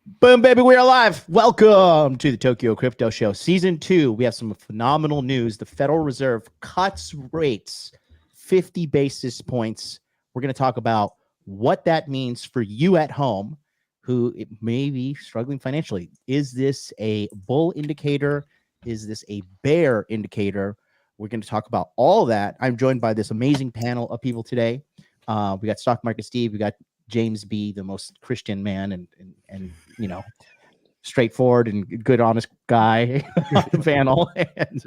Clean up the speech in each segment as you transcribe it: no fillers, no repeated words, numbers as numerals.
Boom, baby, we are live. Welcome to the Tokyo Crypto Show, Season 2. We have some phenomenal news. The Federal Reserve cuts rates 50 basis points. We're going to talk about what that means for you at home who may be struggling financially. Is this a bull indicator? Is this a bear indicator? We're going to talk about all that. I'm joined by this amazing panel of people today. We got Stock Market Steve. We got James B., the most Christian man and you know, straightforward and good, honest guy on the panel. And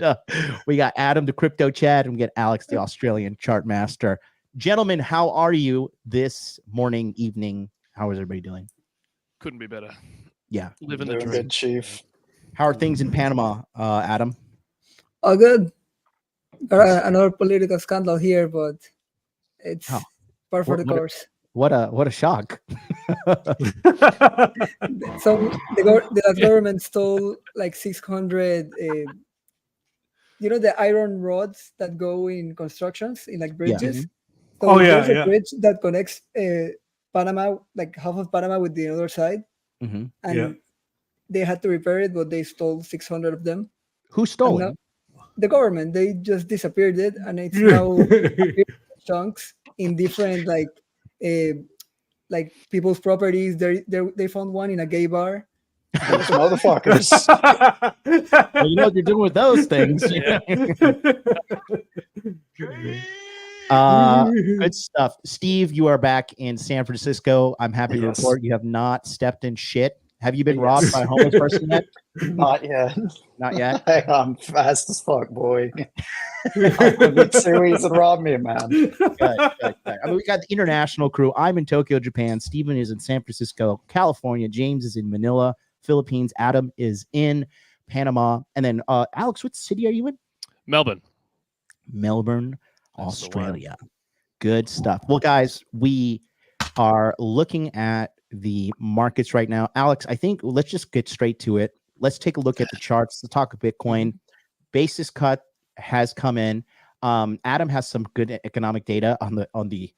we got Adam, the crypto Chad, and we got Alex, the Australian chart master. Gentlemen, how are you this morning, evening? How is everybody doing? Couldn't be better. Yeah. Living the dream. Good, Chief. How are things in Panama, Adam? Oh, good. Another political scandal here, but it's par for the course. What a shock. So the government stole like 600 the iron rods that go in constructions in like bridges. So there's a bridge that connects Panama, like half of Panama with the other side. And they had to repair it, but they stole 600 of them. Who stole it? The government. They just disappeared it, and it's now in chunks in different like people's properties. They found one in a gay bar. Motherfuckers. Well, you know what you're doing with those things. Good stuff. Steve, you are back in San Francisco. I'm happy to report you have not stepped in shit. Have you been robbed by a homeless person yet? Not yet. Not yet? I'm fast as fuck, boy. It's so easy to rob me, man. Good. I mean, we got the international crew. I'm in Tokyo, Japan. Steven is in San Francisco, California. James is in Manila, Philippines. Adam is in Panama. And then, Alex, what city are you in? Melbourne, Australia. Good stuff. Well, guys, we are looking at the markets right now. Alex, I think let's just get straight to it. Let's take a look at the charts. Let's talk Bitcoin. Basis cut has come in. Adam has some good economic data on the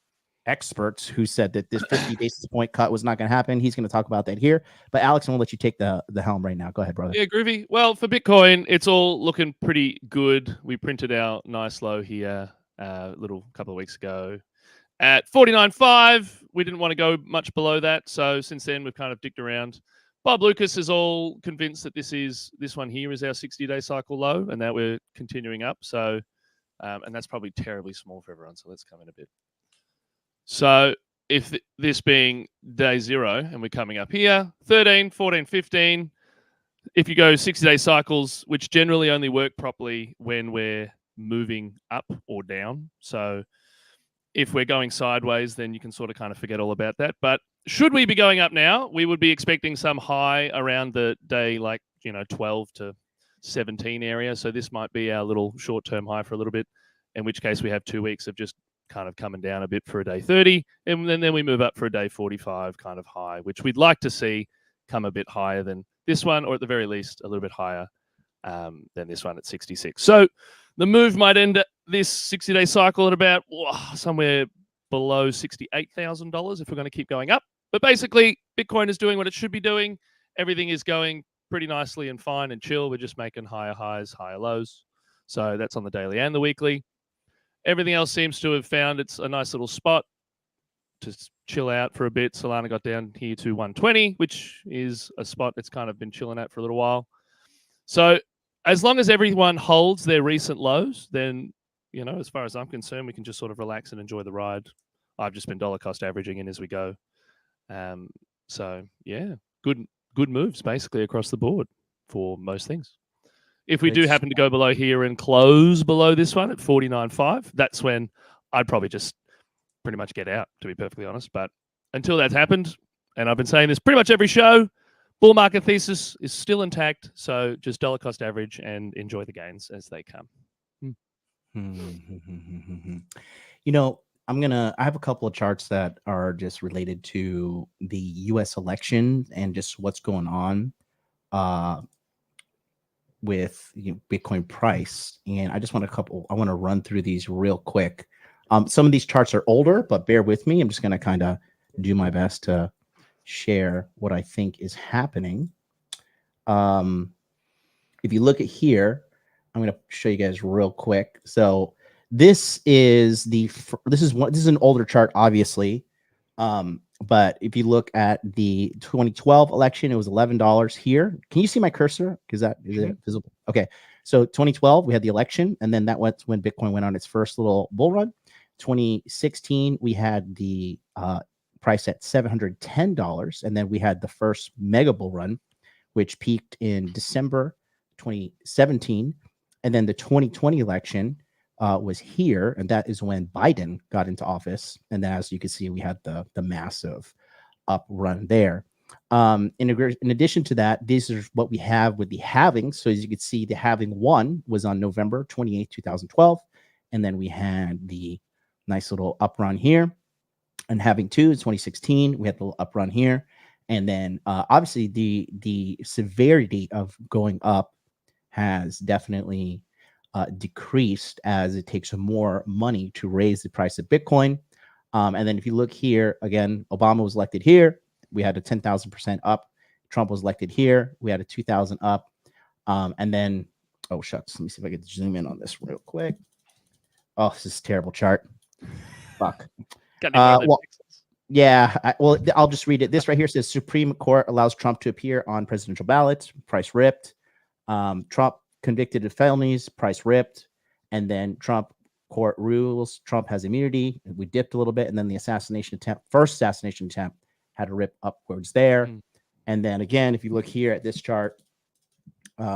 experts who said that this 50 basis point cut was not going to happen. He's going to talk about that here. But Alex, I'm going to let you take the helm right now. Go ahead, brother. Yeah, groovy. Well, for Bitcoin, it's all looking pretty good. We printed our nice low here a little couple of weeks ago at 49.5. We didn't want to go much below that. So since then, we've kind of dicked around. Bob Lucas is all convinced that this one here is our 60-day cycle low and that we're continuing up. So, and that's probably terribly small for everyone. So let's come in a bit. So if this being day 0 and we're coming up here, 13, 14, 15, if you go 60-day cycles, which generally only work properly when we're moving up or down. So if we're going sideways, then you can sort of kind of forget all about that. But should we be going up now, we would be expecting some high around the day, 12 to 17 area. So this might be our little short-term high for a little bit, in which case we have 2 weeks of just kind of coming down a bit for a day 30. And then we move up for a day 45 kind of high, which we'd like to see come a bit higher than this one, or at the very least a little bit higher than this one at 66. So the move might end this 60-day cycle at about somewhere below $68,000 if we're going to keep going up. But basically, Bitcoin is doing what it should be doing. Everything is going pretty nicely and fine and chill. We're just making higher highs, higher lows. So that's on the daily and the weekly. Everything else seems to have found it's a nice little spot to chill out for a bit. Solana got down here to 120, which is a spot it's kind of been chilling at for a little while. So as long as everyone holds their recent lows, then, as far as I'm concerned, we can just sort of relax and enjoy the ride. I've just been dollar cost averaging in as we go. So yeah, good moves basically across the board for most things. If we do happen to go below here and close below this one at 49.5, that's when I'd probably just pretty much get out, to be perfectly honest. But until that's happened, and I've been saying this pretty much every show, bull market thesis is still intact. So just dollar cost average and enjoy the gains as they come. I have a couple of charts that are just related to the U.S. election and just what's going on with Bitcoin price. And I just want I want to run through these real quick. Some of these charts are older, but bear with me. I'm just going to kind of do my best to share what I think is happening. If you look at here, I'm going to show you guys real quick. So this is this is an older chart, obviously. But if you look at the 2012 election, it was $11 here. Can you see my cursor? Is it visible? Okay. So 2012, we had the election, and then that was when Bitcoin went on its first little bull run. 2016, we had the price at $710, and then we had the first mega bull run, which peaked in December 2017, and then the 2020 election was here, and that is when Biden got into office. And then, as you can see, we had the massive up run there. In addition to that, these are what we have with the halving. So as you can see, the halving 1 was on November 28, 2012, and then we had the nice little up run here. And halving 2 is 2016. We had the little up run here, and then obviously the severity of going up has definitely decreased as it takes more money to raise the price of Bitcoin. And then if you look here, again, Obama was elected here. We had a 10,000% up. Trump was elected here. We had a 2,000 up. And then, oh, shucks. Let me see if I can zoom in on this real quick. Oh, this is a terrible chart. Fuck. Yeah. I'll just read it. This right here says Supreme Court allows Trump to appear on presidential ballots. Price ripped. Trump convicted of felonies. Price ripped. And then Trump court rules. Trump has immunity. We dipped a little bit. And then the first assassination attempt had a rip upwards there. And then again, if you look here at this chart,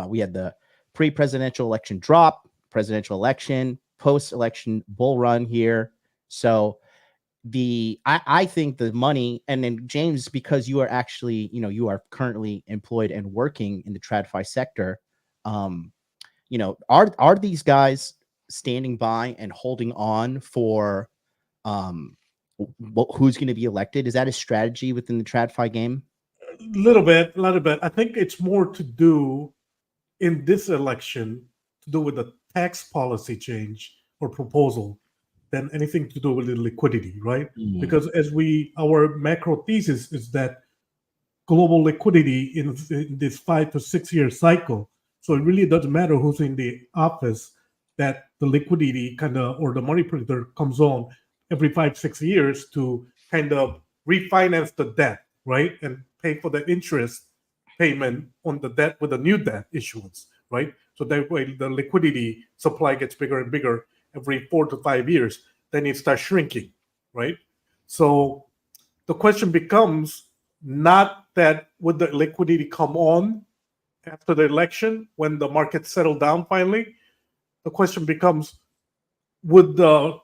we had the pre-presidential election drop, presidential election, post-election bull run here. So I think the money, and then James, because you are actually, you are currently employed and working in the TradFi sector, are these guys standing by and holding on for who's going to be elected? Is that a strategy within the TradFi game? A little bit. I think it's more to do in this election to do with the tax policy change or proposal than anything to do with the liquidity, right? Because our macro thesis is that global liquidity in this 5 to 6 year cycle. So it really doesn't matter who's in the office, that the liquidity or the money printer comes on every 5-6 years to kind of refinance the debt, right? And pay for the interest payment on the debt with a new debt issuance, right? So that way the liquidity supply gets bigger and bigger every 4 to 5 years, then it starts shrinking, right? So the question becomes not that would the liquidity come on after the election when the market settled down finally. The question becomes, would the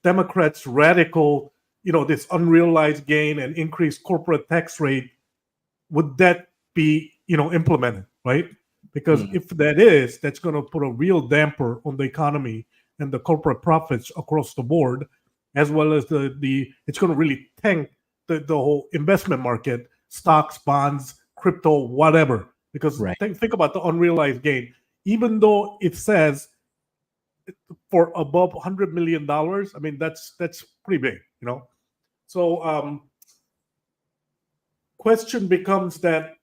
Democrats' radical, this unrealized gain and increased corporate tax rate, would that be, implemented, right? Because if that is, that's going to put a real damper on the economy and the corporate profits across the board, as well as it's going to really tank the whole investment market, stocks, bonds, crypto, whatever. Because think about the unrealized gain. Even though it says for above $100 million, I mean, that's pretty big, So question becomes that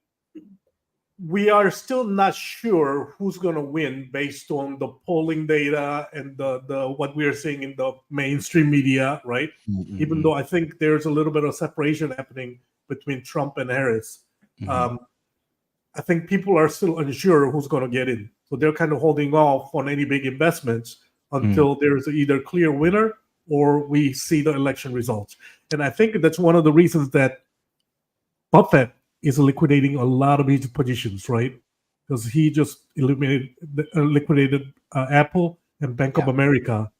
we are still not sure who's going to win based on the polling data and the what we are seeing in the mainstream media, right? Even though I think there's a little bit of separation happening between Trump and Harris. I think people are still unsure who's going to get in. So they're kind of holding off on any big investments until there's either clear winner or we see the election results. And I think that's one of the reasons that Buffett is liquidating a lot of his positions, right? Because he just liquidated Apple and Bank of America,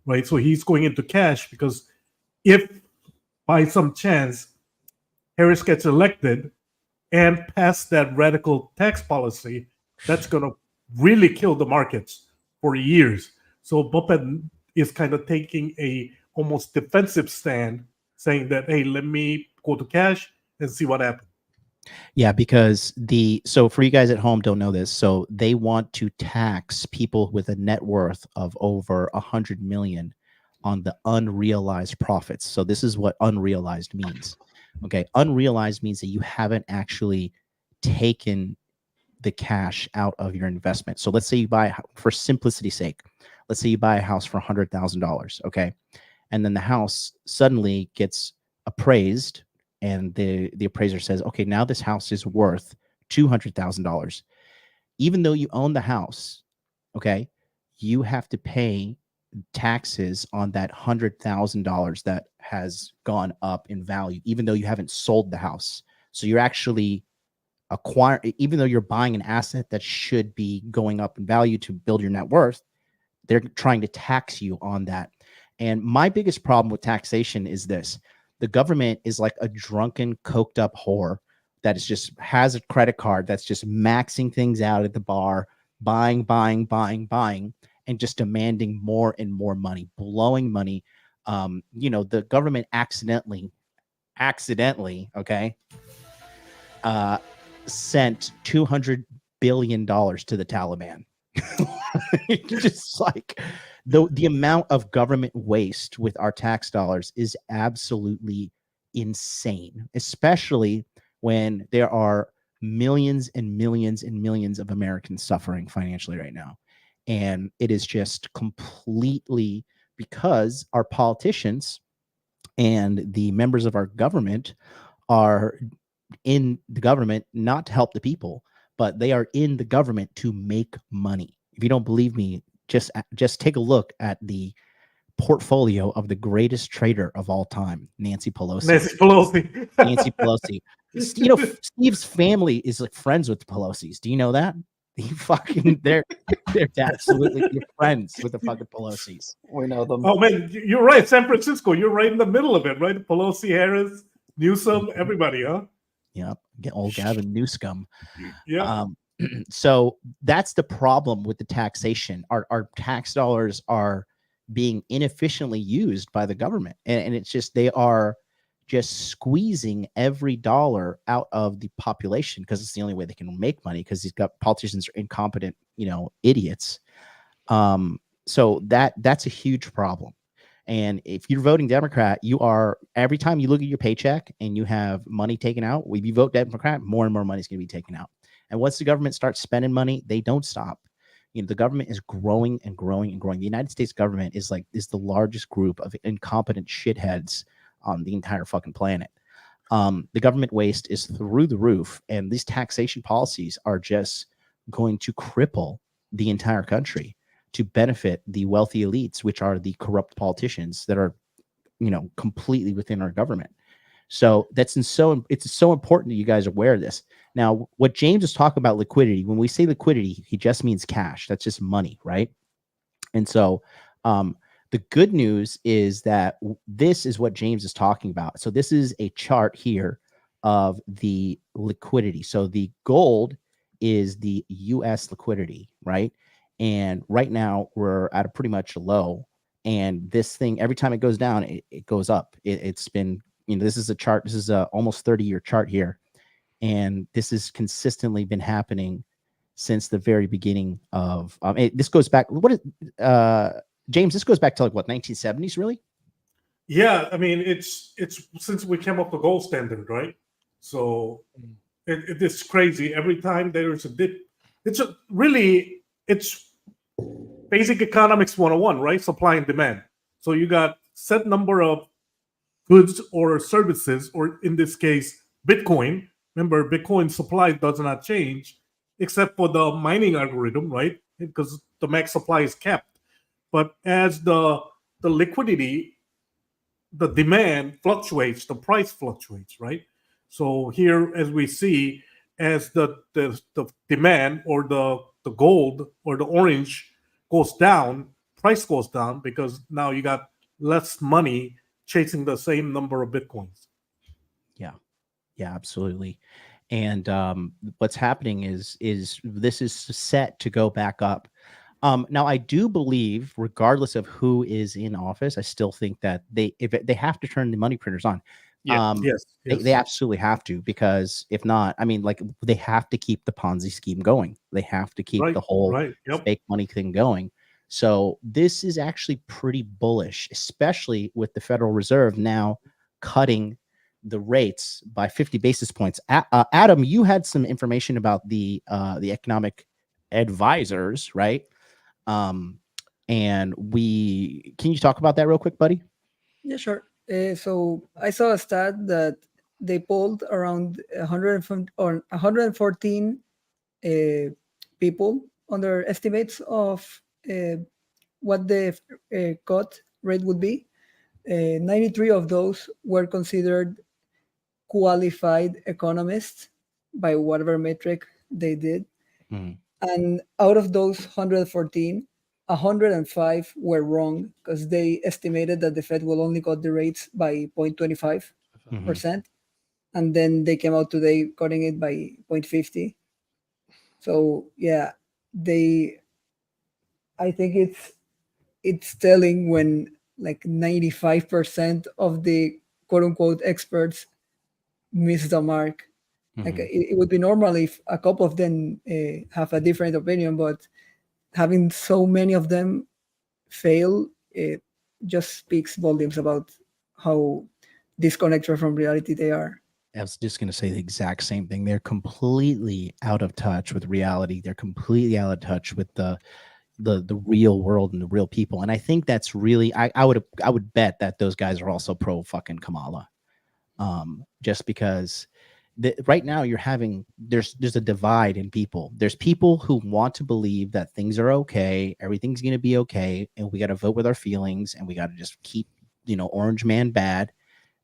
right? So he's going into cash because if by some chance Harris gets elected and pass that radical tax policy, that's going to really kill the markets for years. So Buffett is kind of taking a almost defensive stand, saying that, hey, let me go to cash and see what happens. Yeah, because so for you guys at home don't know this, so they want to tax people with a net worth of over 100 million on the unrealized profits. So this is what unrealized means. Okay, unrealized means that you haven't actually taken the cash out of your investment. So let's say you buy, for simplicity's sake, let's say you buy a house for $100,000. Okay, and then the house suddenly gets appraised, and the appraiser says, okay, now this house is worth $200,000. Even though you own the house, okay, you have to pay taxes on that $100,000 that has gone up in value, even though you haven't sold the house. So you're actually even though you're buying an asset that should be going up in value to build your net worth, they're trying to tax you on that. And my biggest problem with taxation is this: the government is like a drunken, coked up whore that is just has a credit card that's just maxing things out at the bar, buying, and just demanding more and more money, blowing money. The government accidentally, okay, sent $200 billion to the Taliban. Just like the amount of government waste with our tax dollars is absolutely insane, especially when there are millions and millions and millions of Americans suffering financially right now. And it is just completely because our politicians and the members of our government are in the government not to help the people, but they are in the government to make money. If you don't believe me, just take a look at the portfolio of the greatest trader of all time, Nancy Pelosi. Nancy Pelosi. Steve's family is like friends with the Pelosi's. Do you know that? They're absolutely friends with the fucking Pelosi's. We know them. Oh man, you're right. San Francisco, you're right in the middle of it, right? Pelosi, Harris, Newsom, everybody, huh? Yep. Get old Gavin Newscomb. Yeah. So that's the problem with the taxation. Our tax dollars are being inefficiently used by the government, and it's just they are just squeezing every dollar out of the population because it's the only way they can make money, because these politicians are incompetent, idiots. So that's a huge problem. And if you're voting Democrat, you are, every time you look at your paycheck and you have money taken out, if you vote Democrat, more and more money is going to be taken out. And once the government starts spending money, they don't stop. The government is growing and growing and growing. The United States government is the largest group of incompetent shitheads on the entire fucking planet. The government waste is through the roof, and these taxation policies are just going to cripple the entire country to benefit the wealthy elites, which are the corrupt politicians that are, completely within our government. So it's so important that you guys are aware of this. Now, what James is talking about liquidity, when we say liquidity, he just means cash. That's just money, right? And so the good news is that this is what James is talking about. So this is a chart here of the liquidity. So the gold is the U.S. liquidity, right? And right now we're at a pretty much low. And this thing, every time it goes down, it goes up. It's been, this is a chart. This is a almost 30-year chart here. And this has consistently been happening since the very beginning of, this goes back, James, this goes back to 1970s, really? Yeah. I mean, it's since we came up with the gold standard, right? So it is crazy. Every time there is a dip, it's basic economics 101, right? Supply and demand. So you got set number of goods or services, or in this case, Bitcoin. Remember, Bitcoin supply does not change except for the mining algorithm, right? Because the max supply is kept. But as the liquidity, the demand fluctuates, the price fluctuates, right? So here, as we see, as the demand or the gold or the orange goes down, price goes down because now you got less money chasing the same number of Bitcoins. Yeah, absolutely. And what's happening is this is set to go back up. Now, I do believe, regardless of who is in office, I still think that they have to turn the money printers on. Yes. They absolutely have to, because if not, they have to keep the Ponzi scheme going. They have to keep the whole fake money thing going. So this is actually pretty bullish, especially with the Federal Reserve now cutting the rates by 50 basis points. Adam, you had some information about the economic advisors, right? And can you talk about that real quick, buddy? Yeah, sure. So I saw a stat that they polled around 114 people on their estimates of what the cut rate would be. 93 of those were considered qualified economists by whatever metric they did. Mhm. And out of those 114, 105 were wrong because they estimated that the Fed will only cut the rates by 0.25%. Mhm. And then they came out today cutting it by 0.50. So yeah, I think it's telling when like 95% of the quote unquote experts miss the mark. Like Mhm. it would be normal if a couple of them have a different opinion, but having so many of them fail, it just speaks volumes about how disconnected from reality they are. I was just going to say the exact same thing. They're completely out of touch with reality. They're completely out of touch with the real world and the real people. And I think that's really, I would bet that those guys are also pro fucking Kamala. Just because right now you're having, there's a divide in people. There's people who want to believe that things are okay, everything's going to be okay, and we got to vote with our feelings, and we got to just keep, Orange Man bad.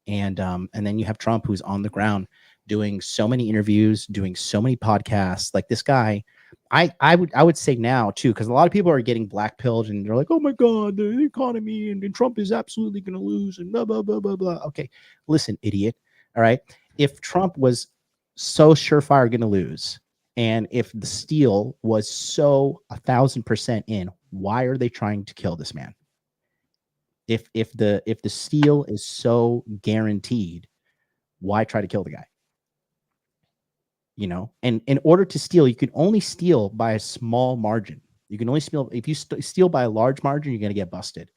And then you have Trump, who's on the ground doing so many interviews, doing so many podcasts. Like this guy, I would say now too, because a lot of people are getting blackpilled and they're like, oh my God, the economy and Trump is absolutely going to lose and blah, blah, blah, blah, blah. Okay, listen, idiot. All right. If Trump was so surefire going to lose, and if the steel was so 1,000% in, why are they trying to kill this man? If the steal is so guaranteed, why try to kill the guy? And in order to steal, you can only steal by a small margin. You can only steal if you steal by a large margin, you're going to get busted.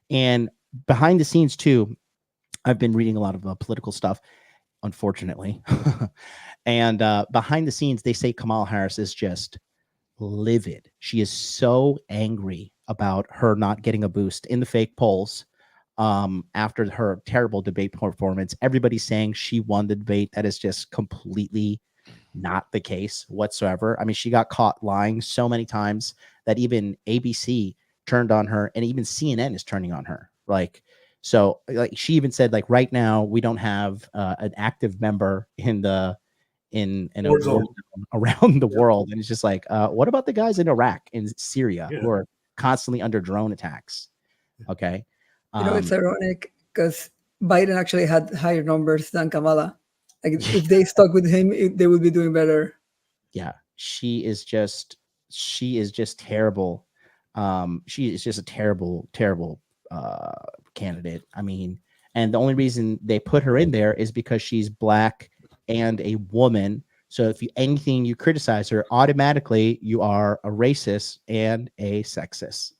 And behind the scenes too, I've been reading a lot of political stuff, unfortunately. And behind the scenes, they say Kamala Harris is just livid. She is so angry about her not getting a boost in the fake polls after her terrible debate performance. Everybody's saying she won the debate. That is just completely not the case whatsoever. I mean, she got caught lying so many times that even ABC turned on her, and even CNN is turning on her. So she even said, like, right now we don't have an active member in a war zone around the world. And it's just like, what about the guys in Iraq and Syria who are constantly under drone attacks? Okay. It's ironic because Biden actually had higher numbers than Kamala. Like if they stuck with him, they would be doing better. Yeah, she is just terrible. She is just a terrible candidate. I mean, and the only reason they put her in there is because she's black and a woman. So if anything you criticize her, automatically you are a racist and a sexist.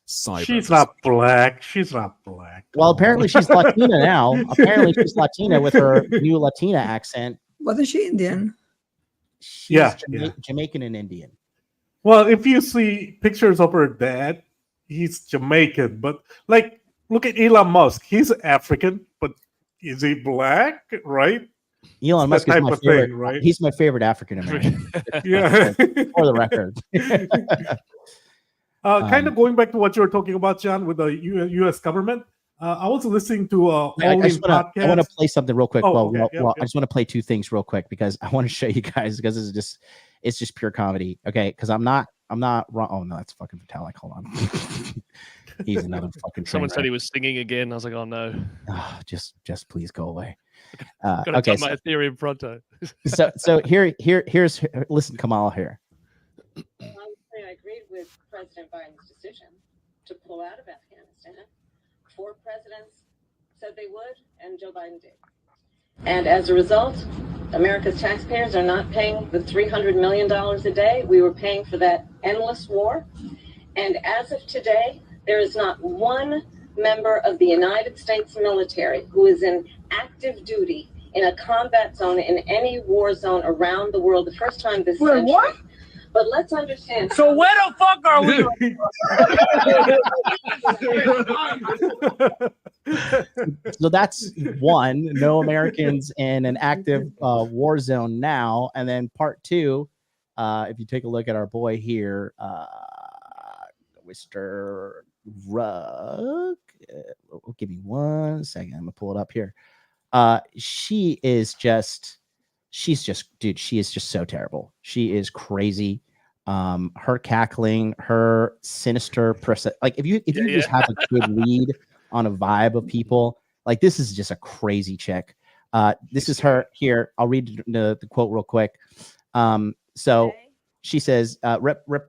She's not black. She's not black. Well, apparently she's Latina now. Apparently she's Latina with her new Latina accent. Wasn't she Indian? She's Jamaican and Indian. Well, if you see pictures of her dad, he's Jamaican. But like, look at Elon Musk. He's African, but is he black? Right? Elon Musk is my favorite, thing, right? He's my favorite African American. Yeah, for the record. Kind of going back to what you were talking about, John, with the U.S. government. I was listening to I want to play something real quick. I just want to play two things real quick because I want to show you guys, because it's just pure comedy. Okay, because I'm not wrong. Oh no, that's fucking Vitalik. Hold on. He's another fucking. Someone said he was singing again. I was like, oh no. Just please go away. Okay, my Ethereum pronto. so here's listen, Kamala here. I agreed with President Biden's decision to pull out of Afghanistan. 4 presidents said they would, and Joe Biden did. And as a result, America's taxpayers are not paying the $300 million a day we were paying for that endless war. And as of today, there is not one member of the United States military who is in active duty in a combat zone in any war zone around the world, the first time this century. What? But let's understand. So where the fuck are we? So that's one, no Americans in an active war zone now. And then part two, if you take a look at our boy here, Mr. Rugg, give me 1 second. I'm gonna pull it up here. She is just so terrible. She is crazy. Her cackling, her sinister person. Like if you just have a good read on a vibe of people, like this is just a crazy chick. This is her here. I'll read the quote real quick. So she says,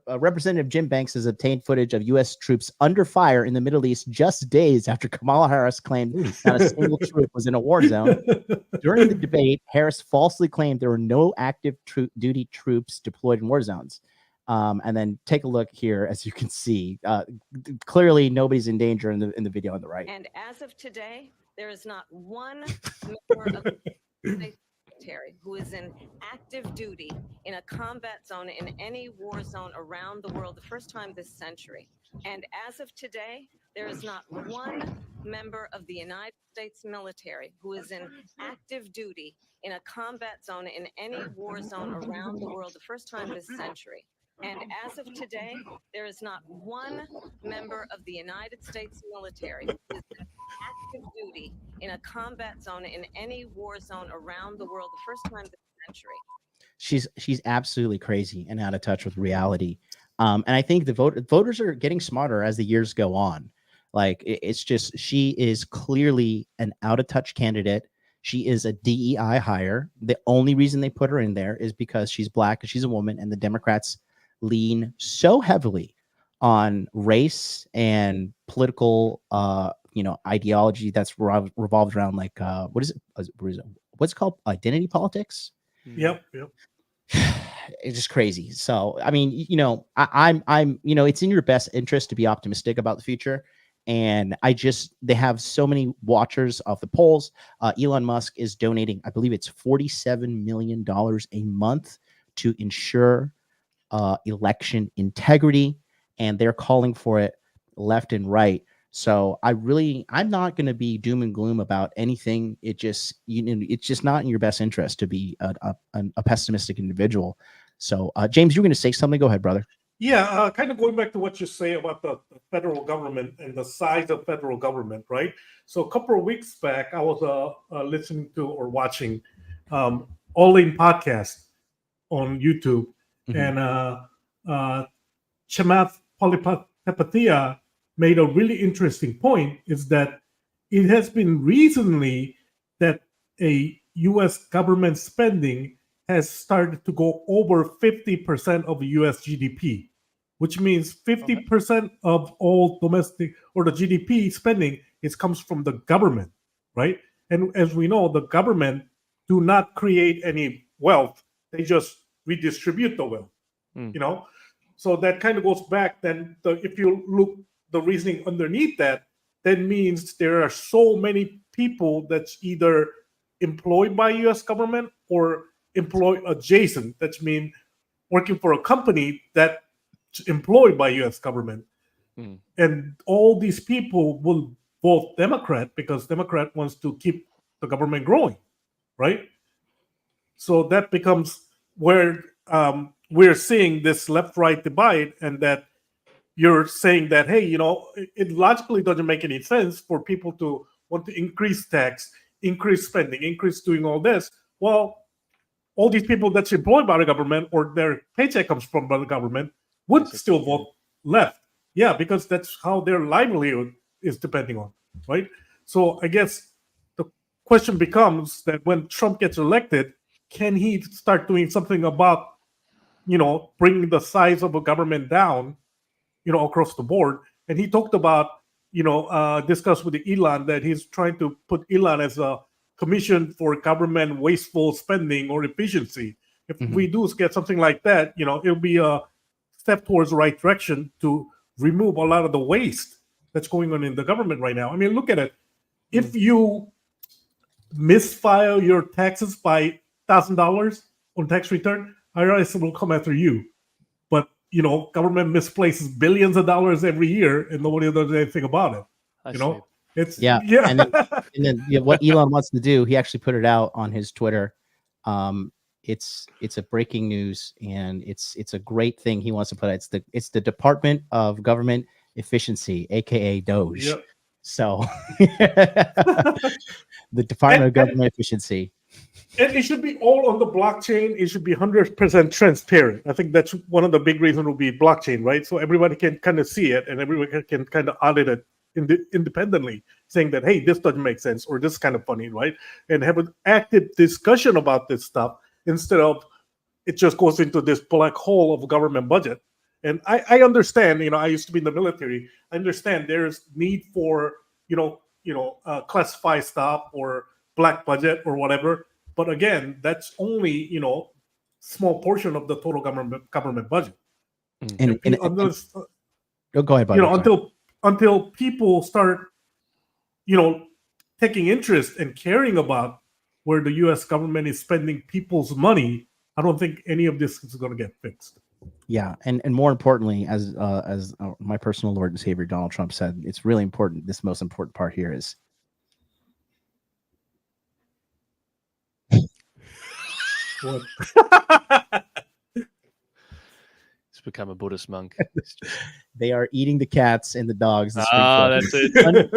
Representative Jim Banks has obtained footage of U.S. troops under fire in the Middle East just days after Kamala Harris claimed not a single troop was in a war zone. During the debate, Harris falsely claimed there were no active duty troops deployed in war zones. And then take a look here, as you can see, clearly nobody's in danger in the video on the right. And as of today, there is not one member of the military who is in active duty in a combat zone in any war zone around the world, the first time this century. And as of today, there is not one member of the United States military who is in active duty in a combat zone in any war zone around the world, the first time this century. And as of today, there is not one member of the United States military who is in active duty in a combat zone in any war zone around the world, the first time this century. She's absolutely crazy and out of touch with reality. And I think the voters are getting smarter as the years go on. Like it's just, she is clearly an out of touch candidate. She is a DEI hire. The only reason they put her in there is because she's black and she's a woman, and the Democrats lean so heavily on race and political, ideology that's revolved around like what's it called? Identity politics. Yep. It's just crazy. So, I mean, I'm, it's in your best interest to be optimistic about the future. And they have so many watchers of the polls. Elon Musk is donating, I believe it's $47 million a month to ensure election integrity. And they're calling for it left and right. So I'm not going to be doom and gloom about anything. It's just not in your best interest to be a pessimistic individual. So, James, you're going to say something. Go ahead, brother. Yeah, kind of going back to what you say about the federal government and the size of federal government, right? So a couple of weeks back, I was listening to or watching All In podcast on YouTube, and Chamath Palihapitiya made a really interesting point, is that it has been recently that a U.S. government spending has started to go over 50% of the U.S. GDP, which means 50% of all domestic or the GDP spending comes from the government, right? And as we know, the government do not create any wealth; they just redistribute the wealth. So that kind of goes back. Then, if you look the reasoning underneath that, then means there are so many people that's either employed by U.S. government or employed adjacent. That means working for a company that's employed by U.S. government. And all these people will vote Democrat because Democrat wants to keep the government growing, right? So that becomes where we're seeing this left-right divide, and that you're saying that, hey, it logically doesn't make any sense for people to want to increase tax, increase spending, increase doing all this. Well, all these people that's employed by the government or their paycheck comes from the government would still vote left. Yeah, because that's how their livelihood is depending on, right? So I guess the question becomes that when Trump gets elected, can he start doing something about, bringing the size of a government down, across the board? And he talked about, discussed with Elon that he's trying to put Elon as a commission for government wasteful spending or efficiency. If we do get something like that, it'll be a step towards the right direction to remove a lot of the waste that's going on in the government right now. I mean, look at it. If you misfile your taxes by $1,000 on tax return, IRS will come after you. But government misplaces billions of dollars every year, and nobody does anything about it. I You see. know, it's Yeah. And then what Elon wants to do, he actually put it out on his Twitter. It's a breaking news, and it's a great thing he wants to put out. It's the Department of Government Efficiency, aka Doge. Yep. So the Department of Government Efficiency. And it should be all on the blockchain. It should be 100% transparent. I think that's one of the big reasons will be blockchain, right? So everybody can kind of see it, and everybody can kind of audit it independently, saying that, hey, this doesn't make sense, or this is kind of funny, right? And have an active discussion about this stuff instead of it just goes into this black hole of government budget. And I understand, I used to be in the military. I understand there's need for, classified stuff or black budget or whatever. But again, that's only, small portion of the total government budget. And go ahead, buddy. Until people start, taking interest and caring about where the U.S. government is spending people's money, I don't think any of this is going to get fixed. Yeah, and more importantly, as my personal Lord and Savior Donald Trump said, it's really important. This most important part here is what? He's become a Buddhist monk. They are eating the cats and the dogs. That's it.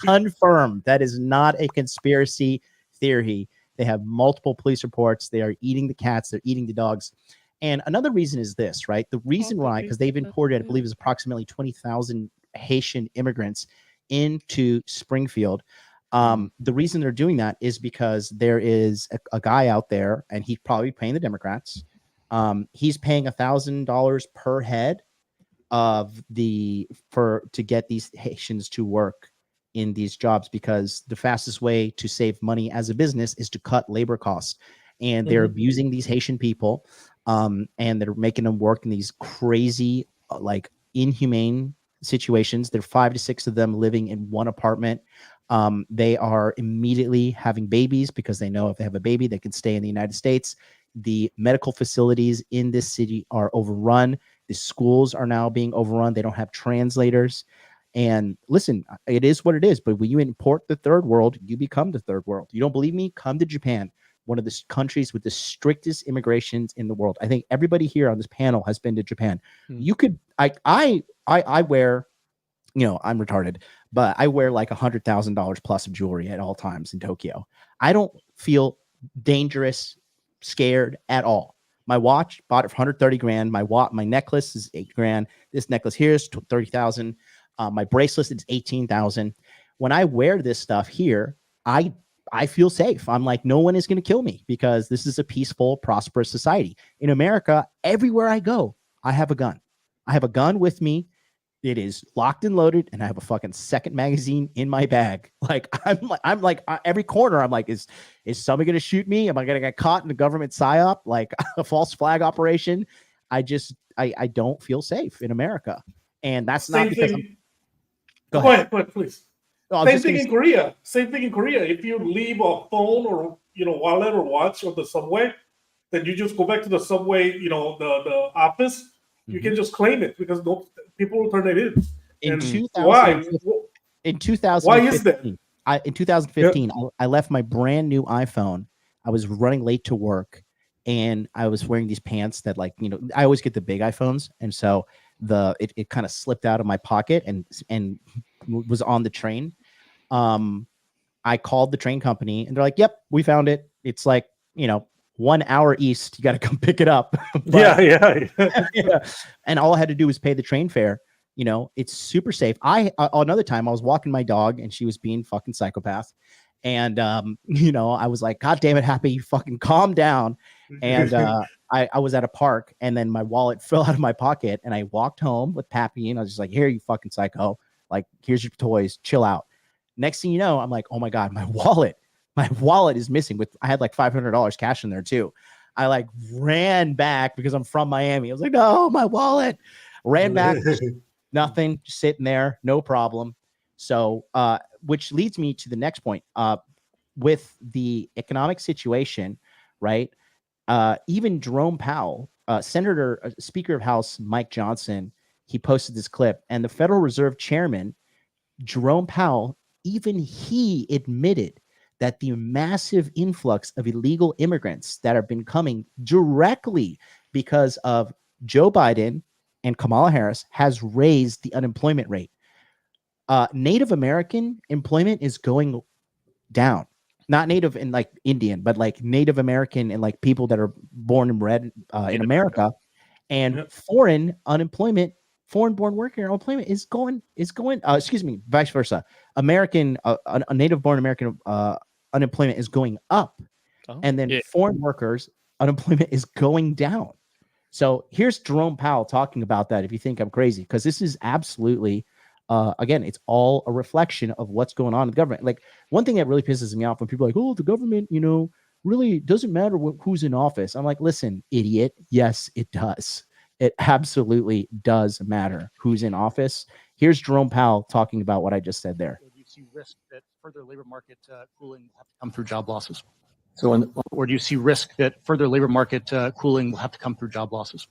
Confirmed. That is not a conspiracy theory. They have multiple police reports. They are eating the cats. They're eating the dogs. And another reason is this, right? The reason why, because they've imported, I believe, is approximately 20,000 Haitian immigrants into Springfield. The reason they're doing that is because there is a guy out there, and he's probably paying the Democrats. He's paying $1,000 per head to get these Haitians to work in these jobs, because the fastest way to save money as a business is to cut labor costs. And they're abusing these Haitian people, and they're making them work in these crazy, inhumane situations. There are 5 to 6 of them living in one apartment. They are immediately having babies because they know if they have a baby, they can stay in the United States. The medical facilities in this city are overrun. The schools are now being overrun. They don't have translators. And listen, it is what it is. But when you import the third world, you become the third world. You don't believe me? Come to Japan, one of the countries with the strictest immigrations in the world. I think everybody here on this panel has been to Japan. You could, I wear, I'm retarded, but I wear like $100,000 plus of jewelry at all times in Tokyo. I don't feel dangerous, scared at all. My watch, bought it for 130 grand. My necklace is $8 grand. This necklace here is 30,000. My bracelet is 18,000. When I wear this stuff here, I feel safe. I'm like, no one is going to kill me because this is a peaceful, prosperous society. In America, everywhere I go, I have a gun. I have a gun with me. It is locked and loaded, and I have a fucking second magazine in my bag. I'm like every corner. I'm like, is somebody going to shoot me? Am I going to get caught in a government psyop, like a false flag operation? I don't feel safe in America, and that's not because. Go ahead, please. No, Same thing in Korea. If you leave a phone or wallet or watch on the subway, then you just go back to the subway. The office. You can just claim it because people will turn it in. In 2015, why is that? In 2015, I left my brand new iPhone. I was running late to work, and I was wearing these pants that, I always get the big iPhones, and so it kind of slipped out of my pocket and was on the train. I called the train company, and they're like, "Yep, we found it. It's 1 hour east. You got to come pick it up." Yeah. And all I had to do was pay the train fare. It's super safe. Another time I was walking my dog, and she was being fucking psychopath. And, I was like, God damn it, Happy, you fucking calm down. And I was at a park, and then my wallet fell out of my pocket, and I walked home with Pappy, and I was just like, here, you fucking psycho. Like, here's your toys. Chill out. Next thing you know, I'm like, oh my God, my wallet is missing. I had like $500 cash in there too. I ran back because I'm from Miami. I was like, no, my wallet. Ran back, nothing, just sitting there, no problem. So, which leads me to the next point. with the economic situation, right? Even Jerome Powell, Speaker of House Mike Johnson, he posted this clip, and the Federal Reserve Chairman, Jerome Powell, even he admitted that the massive influx of illegal immigrants that have been coming directly because of Joe Biden and Kamala Harris has raised the unemployment rate. Native American employment is going down. Not Native and like Indian, but like Native American and like people that are born and bred in America. And foreign unemployment, foreign-born worker unemployment is going. Vice versa. American, a native-born American unemployment is going up, and then foreign workers unemployment is going down. So here's Jerome Powell talking about that. If you think I'm crazy, because this is absolutely, again, it's all a reflection of what's going on in the government. Like one thing that really pisses me off when people are like, oh, the government, really doesn't matter who's in office. I'm like, listen, idiot. Yes, it does. It absolutely does matter who's in office. Here's Jerome Powell talking about what I just said there. Do you see risk that further labor market cooling will have to come through job losses? Or do you see risk that further labor market cooling will have to come through job losses?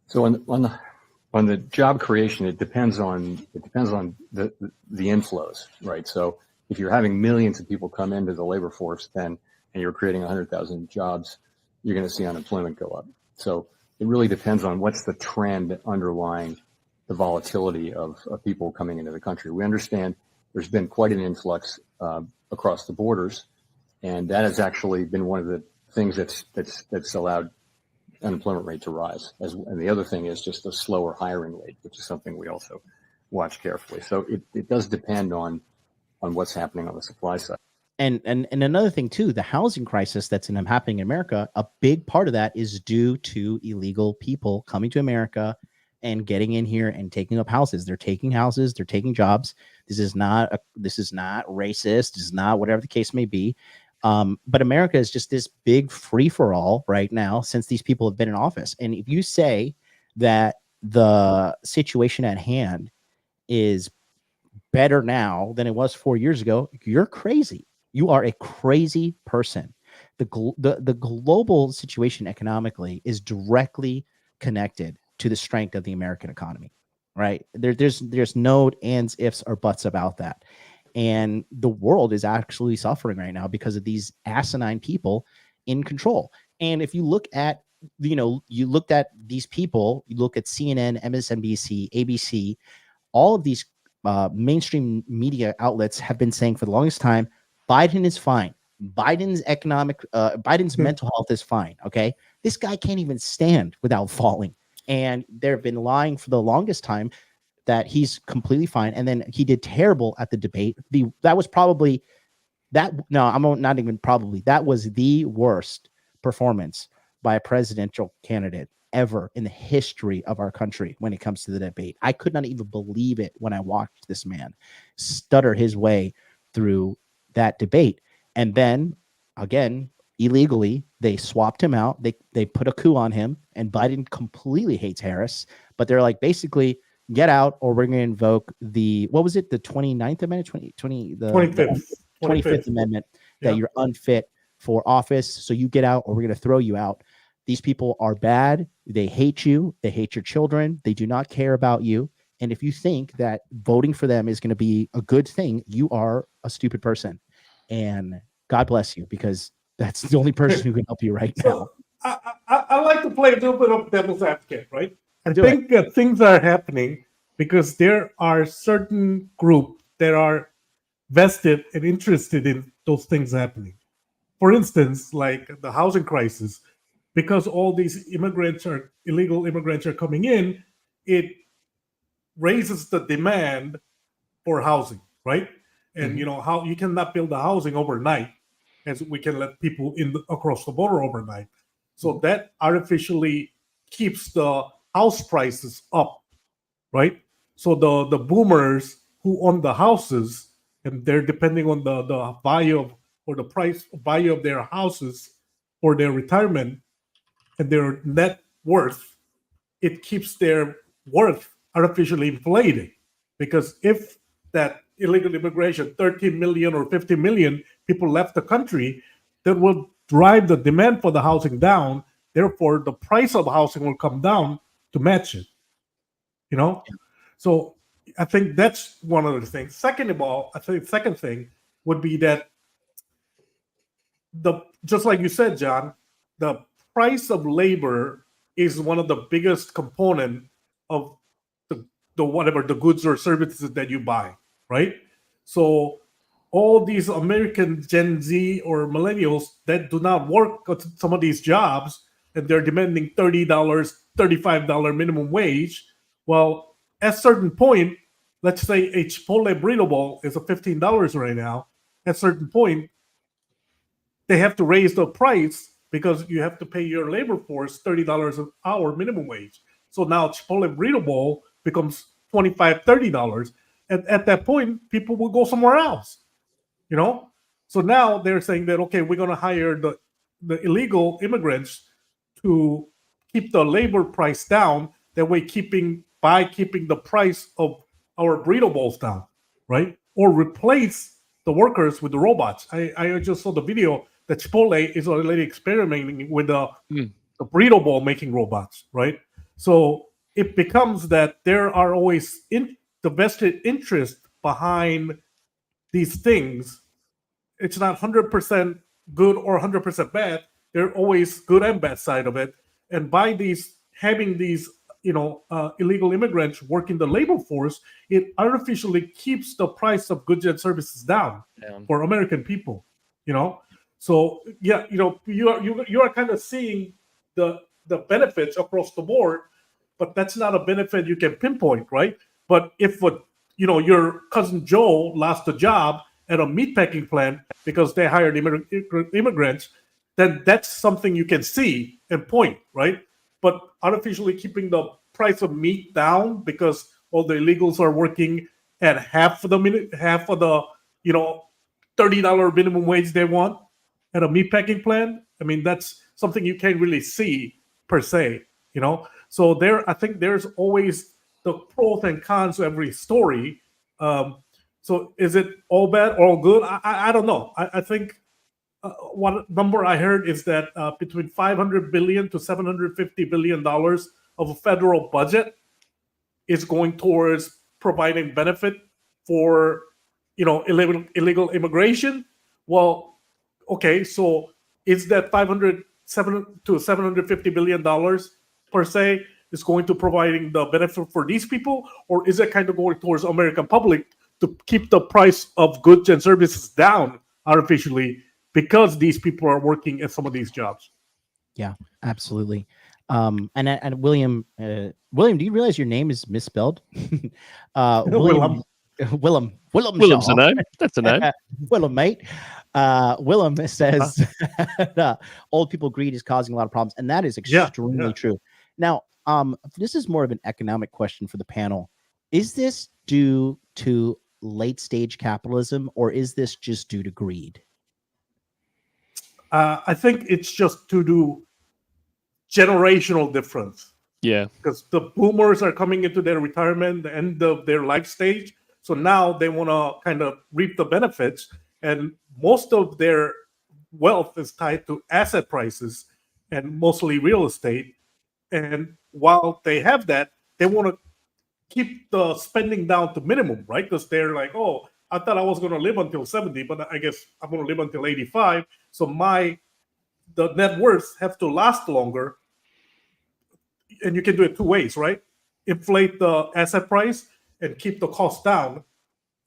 So on the job creation, it depends on the inflows, right? So if you're having millions of people come into the labor force, and you're creating 100,000 jobs, you're going to see unemployment go up. So it really depends on what's the trend underlying the volatility of people coming into the country. We understand there's been quite an influx across the borders, and that has actually been one of the things that's allowed unemployment rate to rise. And the other thing is just a slower hiring rate, which is something we also watch carefully. So it does depend on what's happening on the supply side. And another thing too, the housing crisis that's happening in America, a big part of that is due to illegal people coming to America and getting in here and taking up houses. They're taking houses, they're taking jobs. This is not racist. This is not whatever the case may be. But America is just this big free for all right now since these people have been in office. And if you say that the situation at hand is better now than it was 4 years ago, you're crazy. You are a crazy person. The global situation economically is directly connected to the strength of the American economy, right? There's no ands, ifs, or buts about that. And the world is actually suffering right now because of these asinine people in control. And if you look at, you looked at these people, you look at CNN, MSNBC, ABC, all of these mainstream media outlets have been saying for the longest time, Biden is fine. Biden's mental health is fine. Okay. This guy can't even stand without falling. And they've been lying for the longest time that he's completely fine. And then he did terrible at the debate. That was the worst performance by a presidential candidate ever in the history of our country when it comes to the debate. I could not even believe it when I watched this man stutter his way through that debate. And then again, illegally, they swapped him out. They put a coup on him, and Biden completely hates Harris. But they're like, basically, get out, or we're going to invoke the 29th Amendment, 25th Amendment, that you're unfit for office. So you get out, or we're going to throw you out. These people are bad. They hate you. They hate your children. They do not care about you. And if you think that voting for them is going to be a good thing, you are a stupid person. And God bless you, because that's the only person who can help you right now. I like to play a little bit of devil's advocate, right? I think things are happening because there are certain groups that are vested and interested in those things happening. For instance, like the housing crisis, because all these illegal immigrants are coming in, it raises the demand for housing, right? And how you cannot build a housing overnight, as we can let people in across the border overnight. So that artificially keeps the house prices up, right? So the boomers who own the houses, and they're depending on the value or the price value of their houses or their retirement and their net worth, it keeps their worth artificially inflated. Because if that illegal immigration, 13 million or 50 million people left the country, that will drive the demand for the housing down. Therefore, the price of housing will come down to match it. So I think that's one of the things. Second of all, I think second thing would be that just like you said, John, the price of labor is one of the biggest component of the whatever the goods or services that you buy, right? So all these American Gen Z or millennials that do not work at some of these jobs and they're demanding $30, $35 minimum wage. Well, at a certain point, let's say a Chipotle burrito bowl is $15 right now. At a certain point, they have to raise the price because you have to pay your labor force $30 an hour minimum wage. So now Chipotle burrito bowl becomes $25, $30. And at that point, people will go somewhere else. So now they're saying that, okay, we're going to hire the illegal immigrants to keep the labor price down. That way, keeping the price of our burrito bowls down, right? Or replace the workers with the robots. I just saw the video that Chipotle is already experimenting with the burrito bowl making robots, right? So it becomes that there are always the vested interest behind these things. It's not 100% good or 100% bad. There are always good and bad side of it. And by having these illegal immigrants working the labor force, it artificially keeps the price of goods and services down for American people. So yeah, you are kind of seeing the benefits across the board, but that's not a benefit you can pinpoint, right? But if your cousin Joe lost a job at a meatpacking plant because they hired immigrants, then that's something you can see and point, right? But artificially keeping the price of meat down because all the illegals are working at half of the $30 minimum wage they want at a meatpacking plant. I mean, that's something you can't really see per se, So I think there's always the pros and cons to every story. So is it all bad or all good? I don't know. I think what number I heard is that between $500 billion to $750 billion of a federal budget is going towards providing benefit for illegal immigration. Well, okay, so is that $500 to $750 billion per se is going to providing the benefit for these people, or is it kind of going towards American public to keep the price of goods and services down artificially because these people are working at some of these jobs? Yeah, absolutely. And William, do you realize your name is misspelled? William's a name. That's a name. Willem, mate. Willem says old people greed is causing a lot of problems, and that is extremely true. Now, this is more of an economic question for the panel. Is this due to late stage capitalism, or is this just due to greed? I think it's just to do generational difference. Yeah. Because the boomers are coming into their retirement, the end of their life stage. So now they want to kind of reap the benefits. And most of their wealth is tied to asset prices and mostly real estate. And while they have that, they want to keep the spending down to minimum, right? Because they're like, oh, I thought I was going to live until 70, but I guess I'm going to live until 85. So the net worth have to last longer. And you can do it two ways, right? Inflate the asset price and keep the cost down.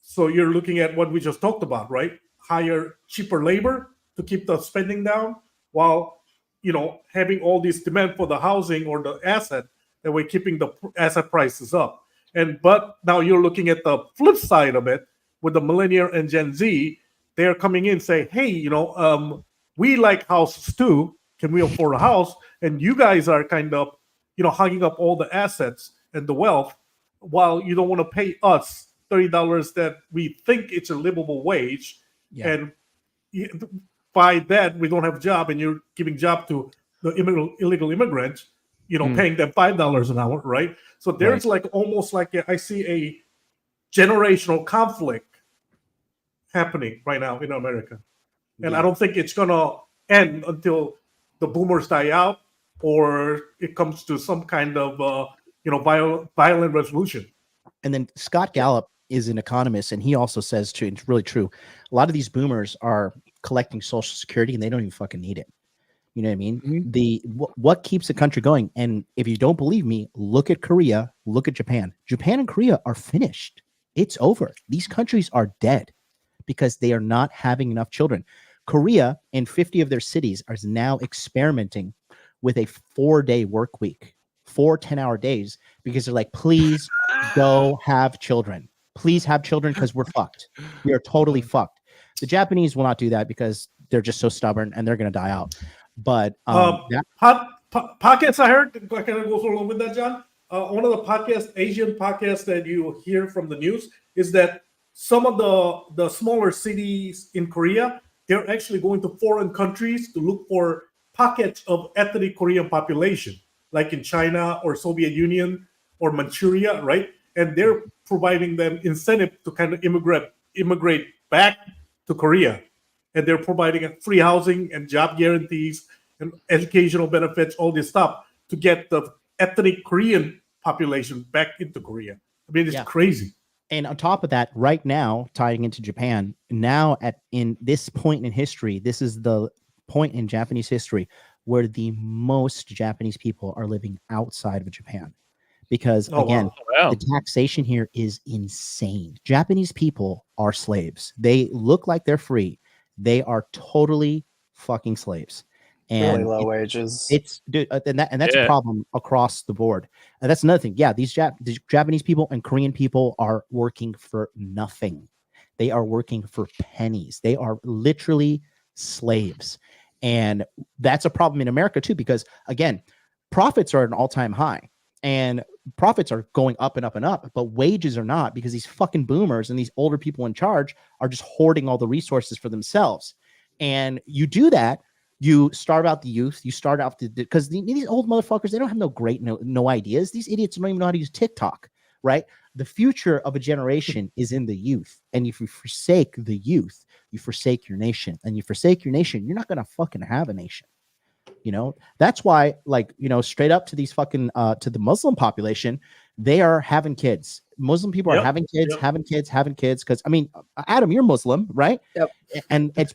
So you're looking at what we just talked about, right? Hire cheaper labor to keep the spending down while, having all this demand for the housing or the asset, that way keeping the asset prices up. But now you're looking at the flip side of it with the millennial and Gen Z. They're coming in and say, hey, we like houses too. Can we afford a house? And you guys are kind of, hogging up all the assets and the wealth while you don't want to pay us $30 that we think it's a livable wage. Yeah. And by that, we don't have a job, and you're giving job to the illegal immigrants, paying them $5 an hour, right? So there's like almost like I see a generational conflict happening right now in America. And Yeah. I don't think it's going to end until the boomers die out or it comes to some kind of, violent resolution. And then Scott Gallup is an economist, and he also says, too, it's really true, a lot of these boomers are collecting Social Security, and they don't even fucking need it. You know what I mean? Mm-hmm. What keeps the country going? And if you don't believe me, look at Korea, look at Japan. Japan and Korea are finished. It's over. These countries are dead because they are not having enough children. Korea, in 50 of their cities, are now experimenting with a 4-day work week, 4 10-hour days, because they're like, please go have children. Please have children because we're fucked. We are totally fucked. The Japanese will not do that because they're just so stubborn and they're going to die out. But podcasts I heard, I kind of go along with that, John. One of the Asian podcasts that you hear from the news is that some of the smaller cities in Korea, they're actually going to foreign countries to look for pockets of ethnic Korean population, like in China or Soviet Union or Manchuria, right? And they're providing them incentive to kind of immigrate back to Korea. And they're providing free housing and job guarantees and educational benefits, all this stuff to get the ethnic Korean population back into Korea. I mean, it's crazy. And on top of that, right now, tying into Japan, now in this point in history, this is the point in Japanese history where the most Japanese people are living outside of Japan. Because the taxation here is insane. Japanese people are slaves. They look like they're free. They are totally fucking slaves. And really low wages. It's and that's a problem across the board. And that's another thing. Yeah, these Japanese people and Korean people are working for nothing. They are working for pennies. They are literally slaves. And that's a problem in America too, because again, profits are at an all-time high. And profits are going up and up and up, but wages are not, because these fucking boomers and these older people in charge are just hoarding all the resources for themselves. And you do that, you starve out the youth, you start out because these old motherfuckers, they don't have no ideas. These idiots don't even know how to use TikTok, right? The future of a generation is in the youth. And if you forsake the youth, you forsake your nation. And you forsake your nation, you're not going to fucking have a nation. You know, that's why, like, you know, straight up to these fucking to the Muslim population, they are having kids. Muslim people are having kids. Because I mean, Adam, you're Muslim, right? Yep. And it's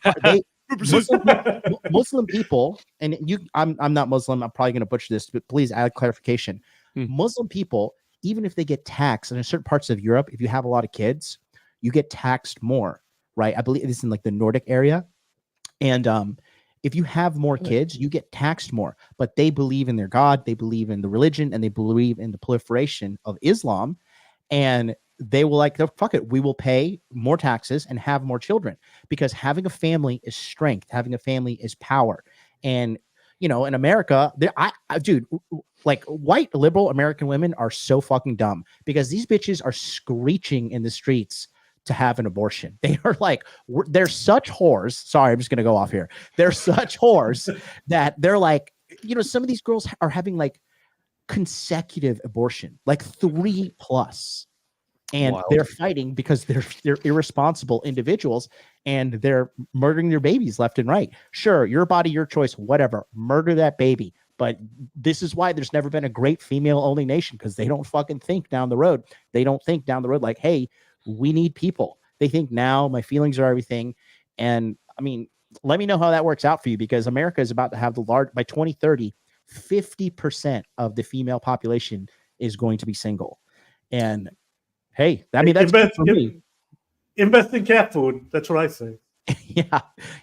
Muslim people, and I'm not Muslim. I'm probably going to butcher this, but please add clarification. Muslim people, even if they get taxed, and in certain parts of Europe, if you have a lot of kids, you get taxed more, right? I believe it's in like the Nordic area, and if you have more kids, you get taxed more. But they believe in their God, they believe in the religion, and they believe in the proliferation of Islam. And they will like, fuck it, we will pay more taxes and have more children, because having a family is strength. Having a family is power. And, you know, in America, dude, like white liberal American women are so fucking dumb, because these bitches are screeching in the streets to have an abortion. They are like, they're such whores. Sorry, I'm just going to go off here. They're such whores that they're like, you know, some of these girls are having like consecutive abortion, like 3+. And they're fighting because they're irresponsible individuals, and they're murdering their babies left and right. Sure, your body, your choice, whatever. Murder that baby. But this is why there's never been a great female-only nation, because they don't fucking think down the road. They don't think down the road like, hey, we need people. They think now my feelings are everything. And I mean, let me know how that works out for you, because America is about to have by 2030, 50% of the female population is going to be single. And hey, I mean, that's good for me. Invest in cat food. That's what I say.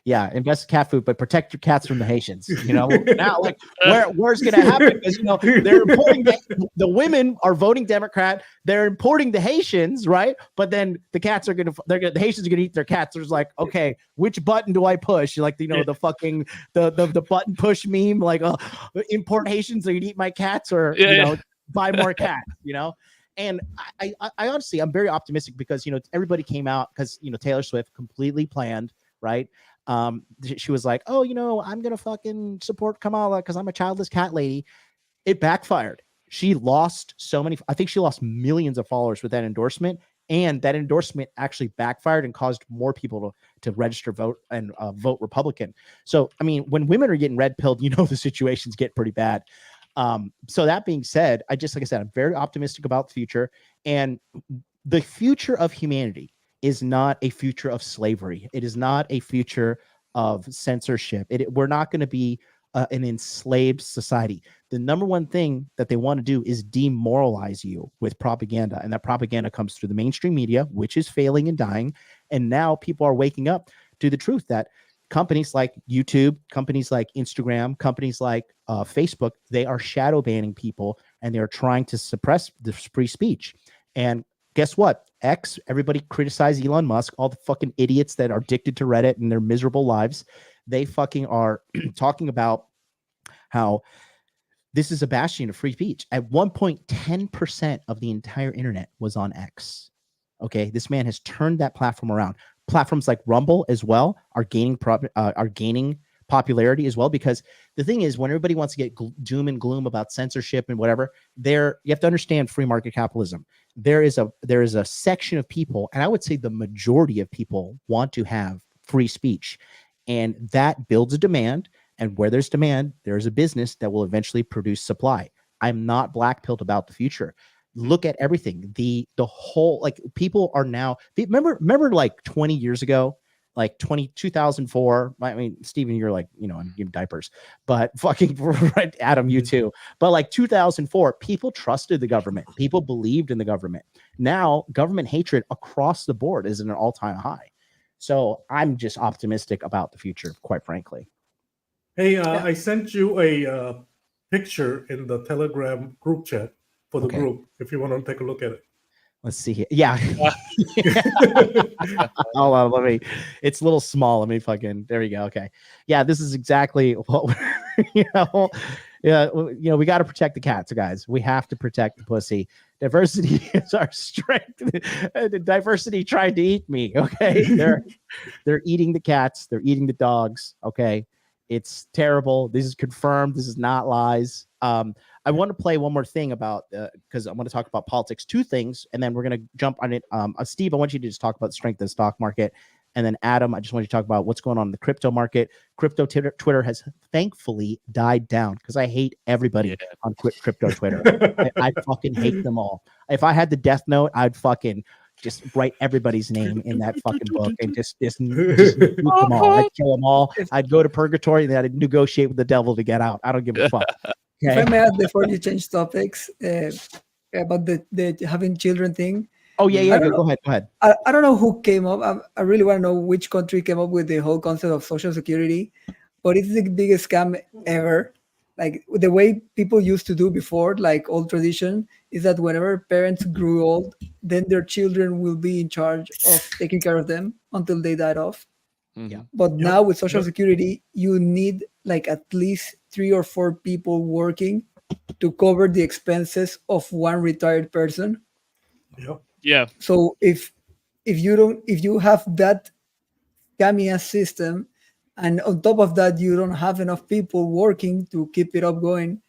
Yeah. Invest in cat food, but protect your cats from the Haitians. You know, now like where's going to happen? Because you know they're importing the women are voting Democrat. They're importing the Haitians, right? But then the cats are the Haitians are gonna eat their cats. There's like, okay, which button do I push? Like, you know, the fucking the button push meme, like import Haitians, or you eat my cats, or buy more cats. You know. And I honestly, I'm very optimistic, because, you know, everybody came out because, you know, Taylor Swift completely planned, right? She was like, oh, you know, I'm going to fucking support Kamala because I'm a childless cat lady. It backfired. She lost I think she lost millions of followers with that endorsement. And that endorsement actually backfired and caused more people to register vote and vote Republican. So, I mean, when women are getting red pilled, the situations get pretty bad. So that being said, like I said, I'm very optimistic about the future. And the future of humanity is not a future of slavery. It is not a future of censorship. We're not going to be an enslaved society. The number one thing that they want to do is demoralize you with propaganda. And that propaganda comes through the mainstream media, which is failing and dying. And now people are waking up to the truth that companies like YouTube, companies like Instagram, companies like Facebook, they are shadow banning people and they're trying to suppress the free speech. And guess what? X, everybody criticize Elon Musk, all the fucking idiots that are addicted to Reddit and their miserable lives. They fucking are talking about how this is a bastion of free speech. At one point, 10% of the entire internet was on X. Okay, this man has turned that platform around. Platforms like Rumble as well are gaining popularity as well, because the thing is, when everybody wants to get doom and gloom about censorship and whatever, you have to understand free market capitalism. There is a section of people, and I would say the majority of people want to have free speech, and that builds a demand. And where there's demand, there's a business that will eventually produce supply. I'm not black-pilled about the future. Look at everything. The whole, like, people are now, remember like 20 years ago, like 2004. I mean, Steven, you're like, I'm giving diapers, but fucking right, Adam, you too. But like 2004, people trusted the government. People believed in the government. Now, government hatred across the board is at an all-time high. So I'm just optimistic about the future, quite frankly. Hey, I sent you a picture in the Telegram group chat for the group, if you want to take a look at it. Let's see here. Yeah. Hold on, let me. It's a little small. Let me fucking. There we go. Okay. Yeah, this is exactly what we got to protect the cats, guys. We have to protect the pussy. Diversity is our strength. The diversity tried to eat me. Okay, they're eating the cats. They're eating the dogs. Okay, it's terrible. This is confirmed. This is not lies. I want to play one more thing about because I want to talk about politics. Two things, and then we're going to jump on it. Steve, I want you to just talk about the strength of the stock market, and then Adam, I just want you to talk about what's going on in the crypto market. Crypto Twitter has thankfully died down because I hate everybody on crypto Twitter. I fucking hate them all. If I had the death note, I'd fucking just write everybody's name in that fucking book and just nuke them all. I'd kill them all. I'd go to purgatory and then I'd negotiate with the devil to get out. I don't give a fuck. Okay. If I may add before you change topics about the having children thing. Oh yeah. Go ahead. I don't know who came up. I really want to know which country came up with the whole concept of Social Security, but it's the biggest scam ever. Like the way people used to do before, like old tradition, is that whenever parents grew old, then their children will be in charge of taking care of them until they died off. Yeah. But now with Social Security, you need like at least 3 or 4 people working to cover the expenses of one retired person. Yeah. So if you have that scammy system, and on top of that you don't have enough people working to keep it up going,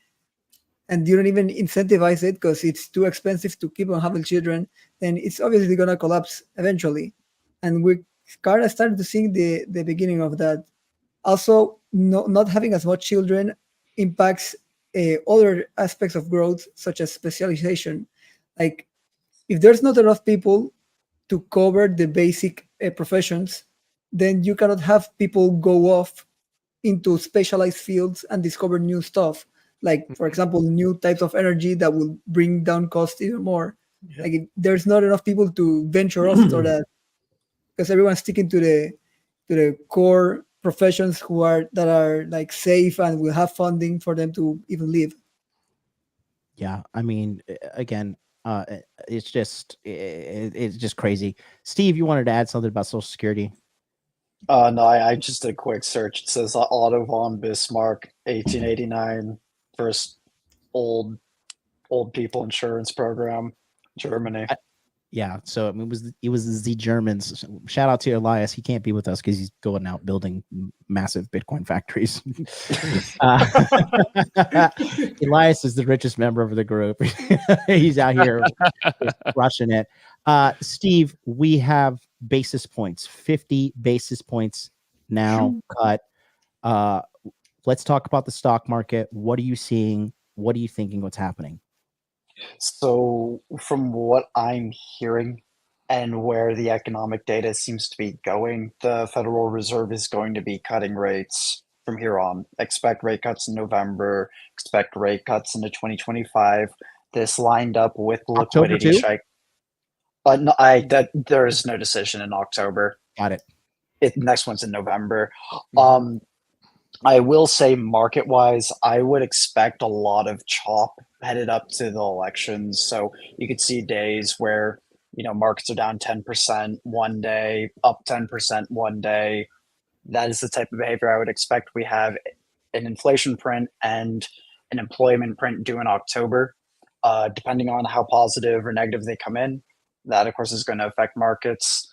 and you don't even incentivize it because it's too expensive to keep on having children, then it's obviously gonna collapse eventually. And we kind of started to see the beginning of that. Also, not having as much children impacts other aspects of growth, such as specialization. Like if there's not enough people to cover the basic professions, then you cannot have people go off into specialized fields and discover new stuff. Like, for example, new types of energy that will bring down costs even more. Like if there's not enough people to venture off to that, because everyone's sticking to the core professions that are like safe and will have funding for them to even live. Yeah, I mean, again, it's just crazy. Steve, you wanted to add something about Social Security? No, I just did a quick search. It says Otto von Bismarck, 1889, first old people insurance program, Germany. Yeah, so I mean, it was the Germans. Shout out to Elias. He can't be with us because he's going out building massive Bitcoin factories. Elias is the richest member of the group. He's out here just crushing it. Steve, we have basis points, 50 basis points now cut. Let's talk about the stock market. What are you seeing? What are you thinking? What's happening? So, from what I'm hearing and where the economic data seems to be going, the Federal Reserve is going to be cutting rates from here on. Expect rate cuts in November, expect rate cuts into 2025. This lined up with liquidity shake. No, there is no decision in October. Got it. Next one's in November. I will say market-wise, I would expect a lot of chop headed up to the elections. So you could see days where, markets are down 10% one day, up 10% one day. That is the type of behavior I would expect. We have an inflation print and an employment print due in October. Depending on how positive or negative they come in, that, of course, is going to affect markets.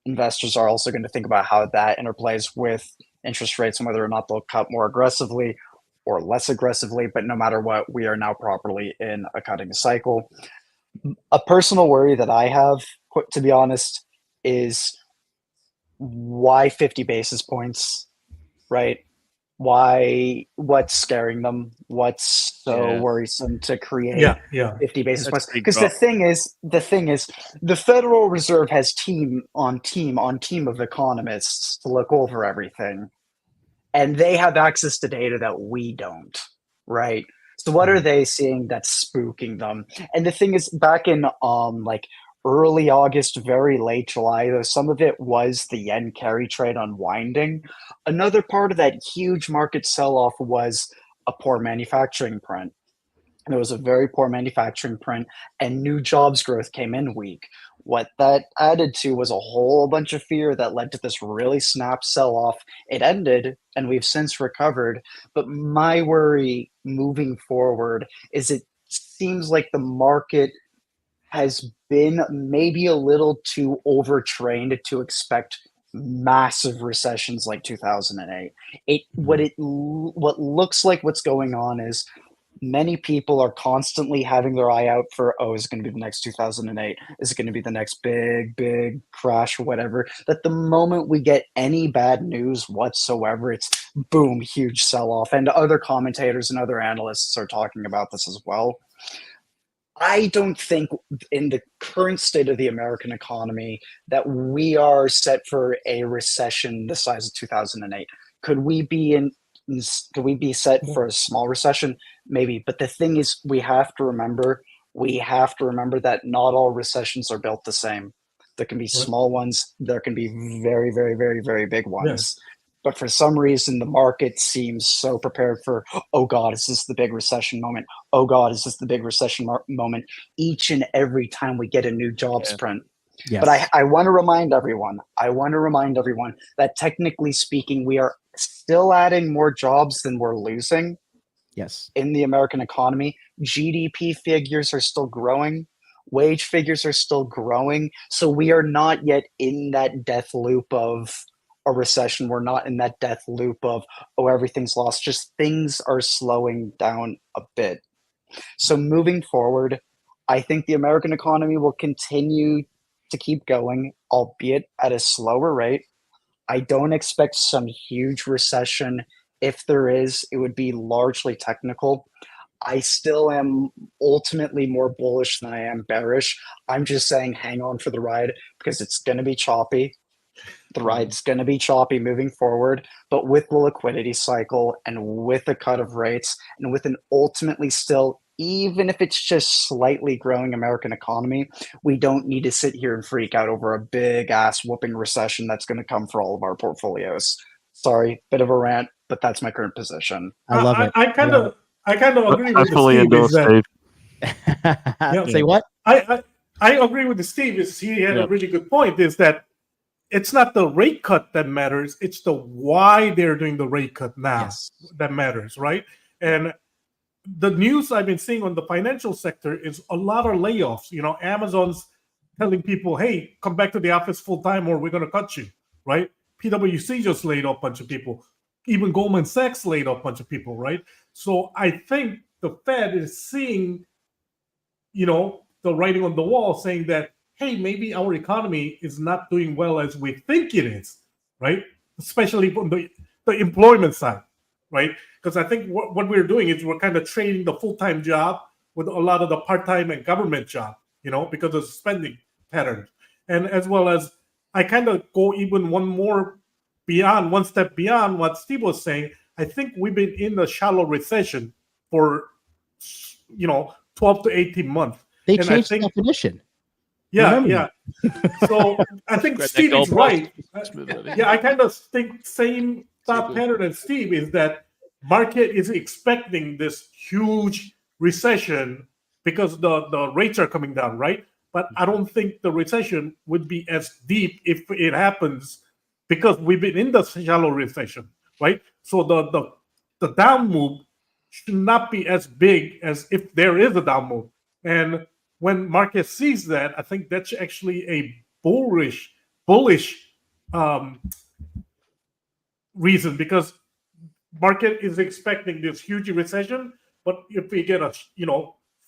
Investors are also going to think about how that interplays with interest rates and whether or not they'll cut more aggressively or less aggressively. But no matter what, we are now properly in a cutting cycle. A personal worry that I have, to be honest, is why 50 basis points, right? What's scaring them? What's so worrisome to create 50 basis points? Because the thing is, the Federal Reserve has team of economists to look over everything, and they have access to data that we don't, right? So what are they seeing that's spooking them? And the thing is, back in early August, very late July, though some of it was the yen carry trade unwinding. Another part of that huge market sell-off was a poor manufacturing print. There was a very poor manufacturing print, and new jobs growth came in weak. What that added to was a whole bunch of fear that led to this really snap sell-off. It ended, and we've since recovered. But my worry moving forward is it seems like the market has been maybe a little too overtrained to expect massive recessions like 2008. What looks like what's going on is many people are constantly having their eye out for, is it going to be the next 2008? Is it going to be the next big crash or whatever? That the moment we get any bad news whatsoever, it's boom, huge sell-off. And other commentators and other analysts are talking about this as well. I don't think in the current state of the American economy that we are set for a recession the size of 2008. Could we be set for a small recession? Maybe. But the thing is, we have to remember that not all recessions are built the same. There can be small ones. There can be very, very, very, very big ones. Yeah. But for some reason, the market seems so prepared for, oh God, is this the big recession moment? Oh God, is this the big recession moment? Each and every time we get a new jobs print. Yes. But I want to remind everyone that technically speaking, we are still adding more jobs than we're losing. Yes. In the American economy, GDP figures are still growing. Wage figures are still growing. So we are not yet in that death loop of a recession. We're not in that death loop of, everything's lost. Just things are slowing down a bit. So moving forward, I think the American economy will continue to keep going, albeit at a slower rate. I don't expect some huge recession. If there is, it would be largely technical. I still am ultimately more bullish than I am bearish. I'm just saying hang on for the ride because it's going to be choppy. The ride's going to be choppy moving forward, but with the liquidity cycle and with the cut of rates and with an ultimately still, even if it's just slightly growing American economy, we don't need to sit here and freak out over a big ass whooping recession that's going to come for all of our portfolios. Sorry, bit of a rant, but that's my current position. I love it. I kind of agree with fully Steve. endorse Steve. Say what? I agree with Steve. He had a really good point. Is that it's not the rate cut that matters; it's the why they're doing the rate cut now that matters, right? And the news I've been seeing on the financial sector is a lot of layoffs. Amazon's telling people, hey, come back to the office full time or we're going to cut you, right? PwC just laid off a bunch of people. Even Goldman Sachs laid off a bunch of people, right? So I think the Fed is seeing, the writing on the wall saying that, hey, maybe our economy is not doing well as we think it is, right? Especially from the employment side, right? Because I think what we're doing is we're kind of trading the full-time job with a lot of the part-time and government job, because of spending patterns. And as well as I kind of go even one step beyond what Steve was saying. I think we've been in a shallow recession for, 12 to 18 months. They changed the definition. Yeah, Remember yeah. So I think Steve is right. I kind of think same thought pattern as Steve is that market is expecting this huge recession because the rates are coming down, right? But I don't think the recession would be as deep if it happens because we've been in the shallow recession, right? So the down move should not be as big as if there is a down move. And when market sees that, I think that's actually a bullish reason because market is expecting this huge recession. But if we get a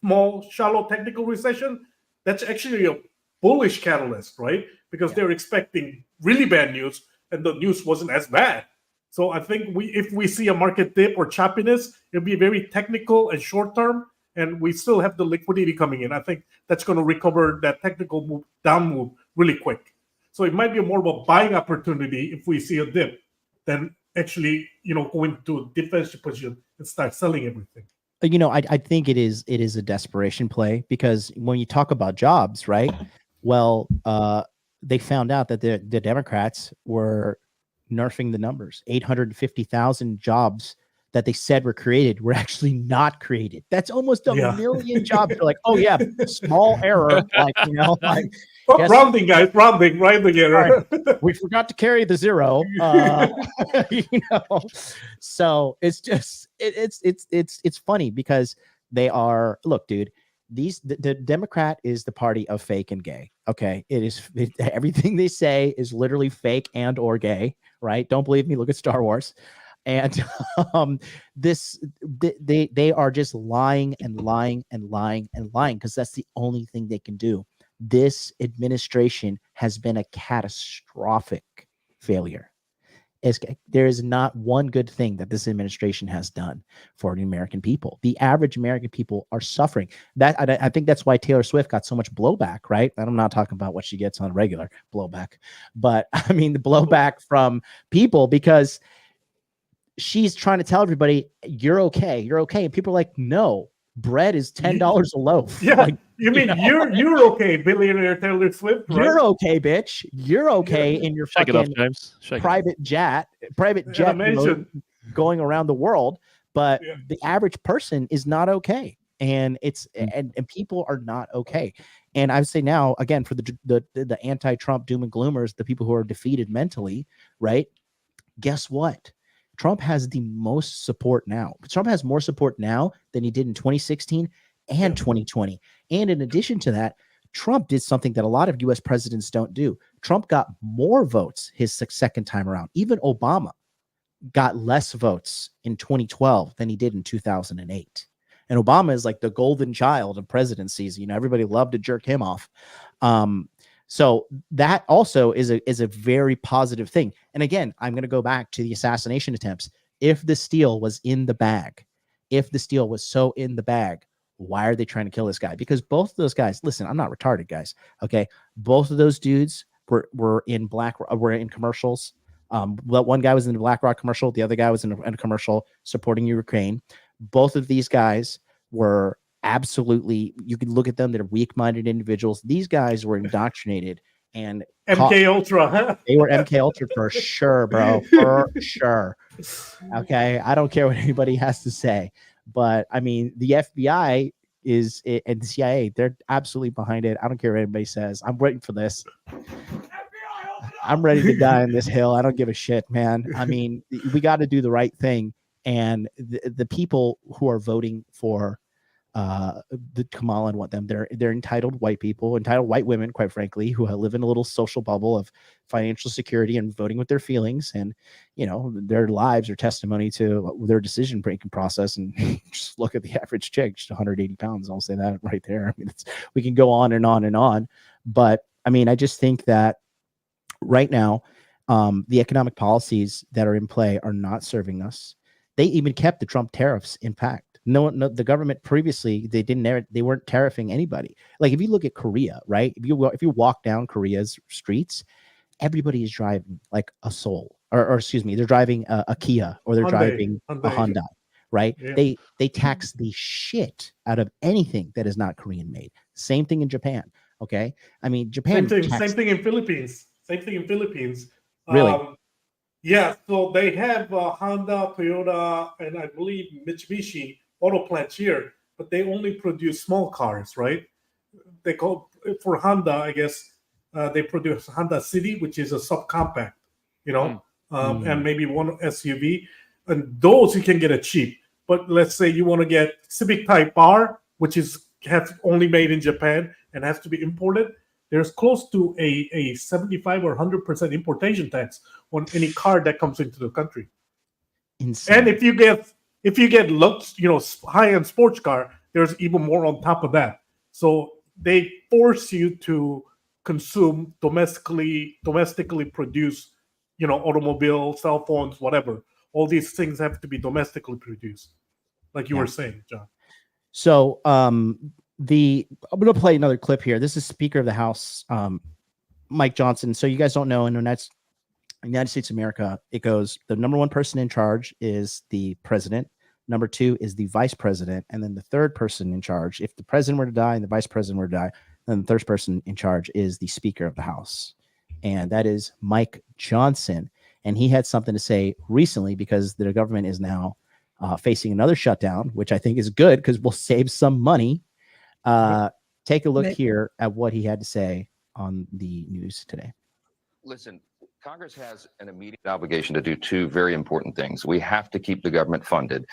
small, shallow technical recession, that's actually a bullish catalyst, right? Because they're expecting really bad news, and the news wasn't as bad. So I think if we see a market dip or choppiness, it'll be very technical and short term, and we still have the liquidity coming in. I think that's going to recover that technical move, down move really quick. So it might be more of a buying opportunity if we see a dip than actually, going to a defensive position and start selling everything. I think it is a desperation play because when you talk about jobs, right? Well, they found out that the Democrats were nerfing the numbers. 850,000 jobs that they said were created were actually not created. That's almost a million jobs. They're like, oh yeah, small error. Rounding, guys, rounding, right together. We forgot to carry the zero. So it's just it's funny because they are. Look, dude, the Democrat is the party of fake and gay. Okay, everything they say is literally fake and or gay. Right? Don't believe me? Look at Star Wars. And they are just lying and lying and lying and lying because that's the only thing they can do. This administration has been a catastrophic failure. There is not one good thing that this administration has done for the American people. The average American people are suffering. I think that's why Taylor Swift got so much blowback, right? And I'm not talking about what she gets on regular blowback, but I mean the blowback from people because she's trying to tell everybody, you're okay. And people are like, no, bread is $10 a loaf. Yeah. You're okay, billionaire Taylor Swift. Right? You're okay, bitch. You're okay in your fucking private jet going around the world. But the average person is not okay. And and people are not okay. And I would say now, again, for the anti-Trump doom and gloomers, the people who are defeated mentally, right? Guess what? Trump has the most support now. Trump has more support now than he did in 2016 and 2020. And in addition to that, Trump did something that a lot of U.S. presidents don't do. Trump got more votes his second time around. Even Obama got less votes in 2012 than he did in 2008. And Obama is like the golden child of presidencies. Everybody loved to jerk him off. So that also is a very positive thing. And again, I'm going to go back to the assassination attempts. If the steal was in the bag, if the steal was so in the bag, why are they trying to kill this guy? Because both of those guys, listen, I'm not retarded, guys. Okay. Both of those dudes were in commercials. One guy was in the BlackRock commercial. The other guy was in a commercial supporting Ukraine. Both of these guys were absolutely, you can look at them, they're weak-minded individuals. These guys were indoctrinated and MK Ultra. They were MK Ultra for sure, bro. For sure. Okay. I don't care what anybody has to say. But I mean, the FBI and the CIA, they're absolutely behind it. I don't care what anybody says. I'm waiting for this. I'm ready to die on this hill. I don't give a shit, man. I mean, we got to do the right thing. And the people who are voting for the Kamala and what them. They're entitled white people, entitled white women, quite frankly, who live in a little social bubble of financial security and voting with their feelings, and their lives are testimony to their decision making process. And just look at the average chick, just 180 pounds. I'll say that right there. I mean, we can go on and on and on, but I mean, I just think that right now, the economic policies that are in play are not serving us. They even kept the Trump tariffs in fact. No, the government previously they weren't tariffing anybody. Like if you look at Korea, right? If you walk down Korea's streets, everybody is driving like a Soul, or excuse me, they're driving a Kia, or they're driving a Hyundai, right? Yeah. They tax the shit out of anything that is not Korean made. Same thing in Japan. Okay, I mean Japan. Same thing in Philippines. Really? Yeah, so they have Honda, Toyota, and I believe Mitsubishi auto plants here, but they only produce small cars, right? They call for Honda, I guess they produce Honda City, which is a subcompact, and maybe one SUV, and those you can get it cheap. But let's say you want to get Civic Type R, which has only made in Japan and has to be imported. There's close to a 75 or 100% importation tax on any car that comes into the country. Insane. And if you get looks, high-end sports car, there's even more on top of that. So they force you to consume domestically produced, automobile, cell phones, whatever. All these things have to be domestically produced, like you were saying, John. So I'm going to play another clip here. This is Speaker of the House, Mike Johnson. So you guys don't know, in the United States of America, it goes, the number one person in charge is the president. Number two is the vice president. And then the third person in charge, if the president were to die and the vice president were to die, then the third person in charge is the Speaker of the House. And that is Mike Johnson. And he had something to say recently because the government is now facing another shutdown, which I think is good because we'll save some money. Take a look here at what he had to say on the news today. Listen, Congress has an immediate obligation to do two very important things. We have to keep the government funded,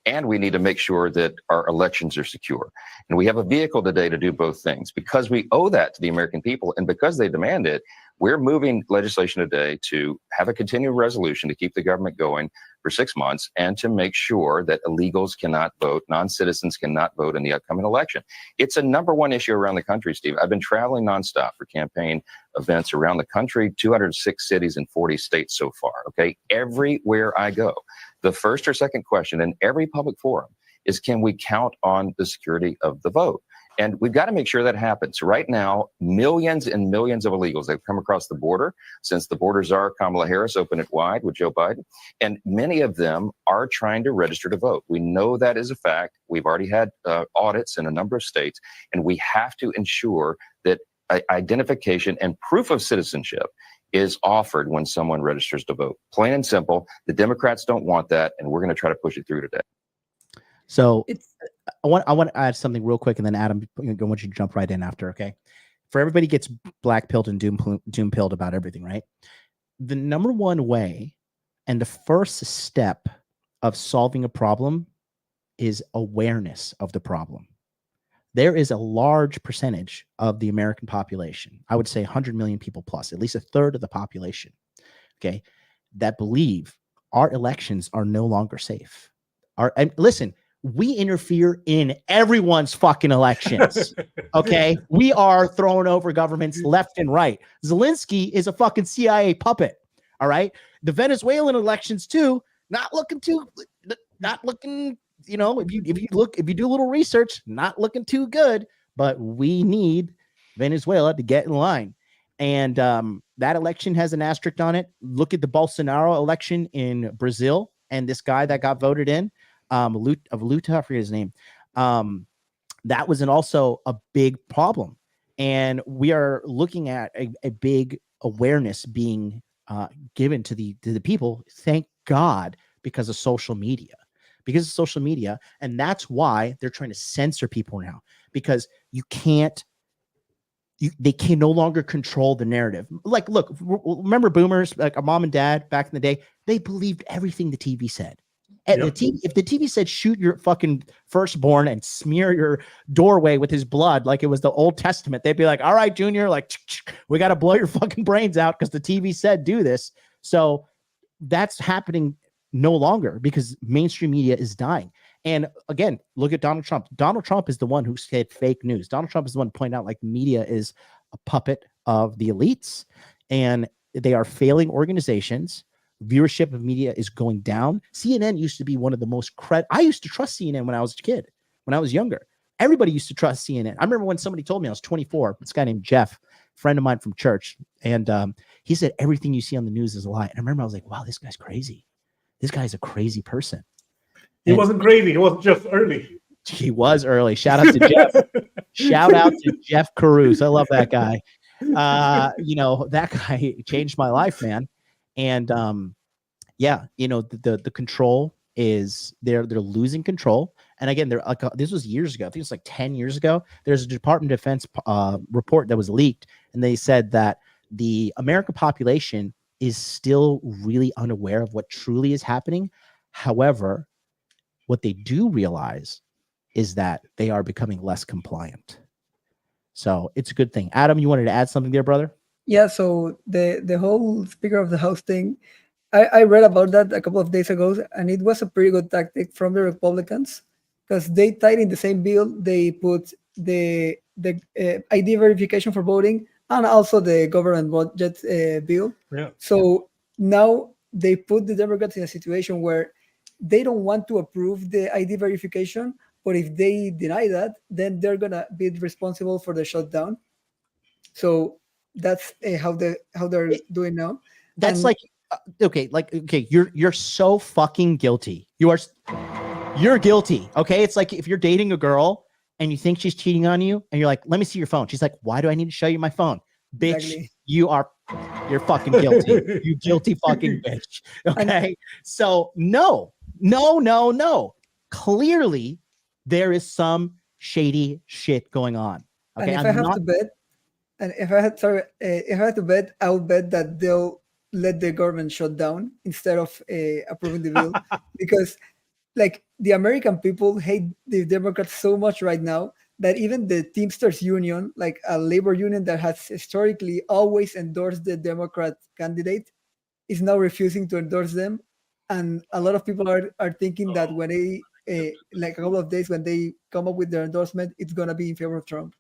and we need to make sure that our elections are secure. And we have a vehicle today to do both things. Because we owe that to the American people, and because they demand it, we're moving legislation today to have a continuing resolution to keep the government going for 6 months and to make sure that illegals cannot vote, non-citizens cannot vote in the upcoming election. It's a number one issue around the country, Steve. I've been traveling nonstop for campaign events around the country, 206 cities in 40 states so far, okay? Everywhere I go, the first or second question in every public forum is, can we count on the security of the vote? And we've got to make sure that happens. Right now, millions and millions of illegals have come across the border since the border czar Kamala Harris opened it wide with Joe Biden. And many of them are trying to register to vote. We know that is a fact. We've already had audits in a number of states, and we have to ensure that identification and proof of citizenship is offered when someone registers to vote. Plain and simple. The Democrats don't want that, and we're going to try to push it through today. So I want to add something real quick, and then Adam, I want you to jump right in after, okay? For everybody gets black-pilled and doom-pilled about everything, right? The number one way and the first step of solving a problem is awareness of the problem. There is a large percentage of the American population, I would say 100 million people plus, at least a third of the population, okay, that believe our elections are no longer safe. And listen, we interfere in everyone's fucking elections. Okay. We are throwing over governments left and right. Zelensky is a fucking CIA puppet. All right. The Venezuelan elections too, not looking, if you do a little research, not looking too good, but we need Venezuela to get in line. And that election has an asterisk on it. Look at the Bolsonaro election in Brazil and this guy that got voted in. Luta, I forget his name. That was also a big problem. And we are looking at a big awareness being given to the people, thank God, because of social media. And that's why they're trying to censor people now, because they can no longer control the narrative. Like, look, remember boomers, like our mom and dad back in the day, they believed everything the TV said. At the TV, if the TV said shoot your fucking firstborn and smear your doorway with his blood like it was the Old Testament, they'd be like, all right, Junior, like we got to blow your fucking brains out because the TV said do this. So that's happening no longer because mainstream media is dying. And again, look at Donald Trump. Donald Trump is the one who said fake news. Donald Trump is the one pointing out like media is a puppet of the elites and they are failing organizations. Viewership of media is going down. CNN used to be one of the most I used to trust CNN when I was a kid, when I was younger. Everybody used to trust CNN. I remember when somebody told me I was 24, this guy named Jeff, friend of mine from church, and he said everything you see on the news is a lie. And I remember I was like, wow, this guy's crazy. This guy's a crazy person. He wasn't crazy. He was just early. He was early. Shout out to Jeff. Shout out to Jeff Caruso. I love that guy. That guy changed my life, man. And the control is they're losing control. And again, they're like this was years ago. I think it's like 10 years ago. There's a Department of Defense report that was leaked, and they said that the American population is still really unaware of what truly is happening. However, what they do realize is that they are becoming less compliant. So it's a good thing. Adam, you wanted to add something there, brother? Yeah, so the whole Speaker of the House thing, I read about that a couple of days ago, and it was a pretty good tactic from the Republicans because they tied in the same bill. They put the ID verification for voting and also the government budget bill. Yeah. So now they put the Democrats in a situation where they don't want to approve the ID verification, but if they deny that, then they're gonna be responsible for the shutdown. So that's how they're doing now. That's you're so fucking guilty. You're guilty. Okay, it's like if you're dating a girl and you think she's cheating on you, and you're like, "Let me see your phone." She's like, "Why do I need to show you my phone, bitch?" Exactly. You're fucking guilty. You guilty fucking bitch. Okay, so no. Clearly, there is some shady shit going on. Okay, and if I had to bet, I would bet that they'll let the government shut down instead of approving the bill because like the American people hate the Democrats so much right now that even the Teamsters union, like a labor union that has historically always endorsed the Democrat candidate, is now refusing to endorse them. And a lot of people are thinking that when they like a couple of days when they come up with their endorsement, it's gonna be in favor of Trump.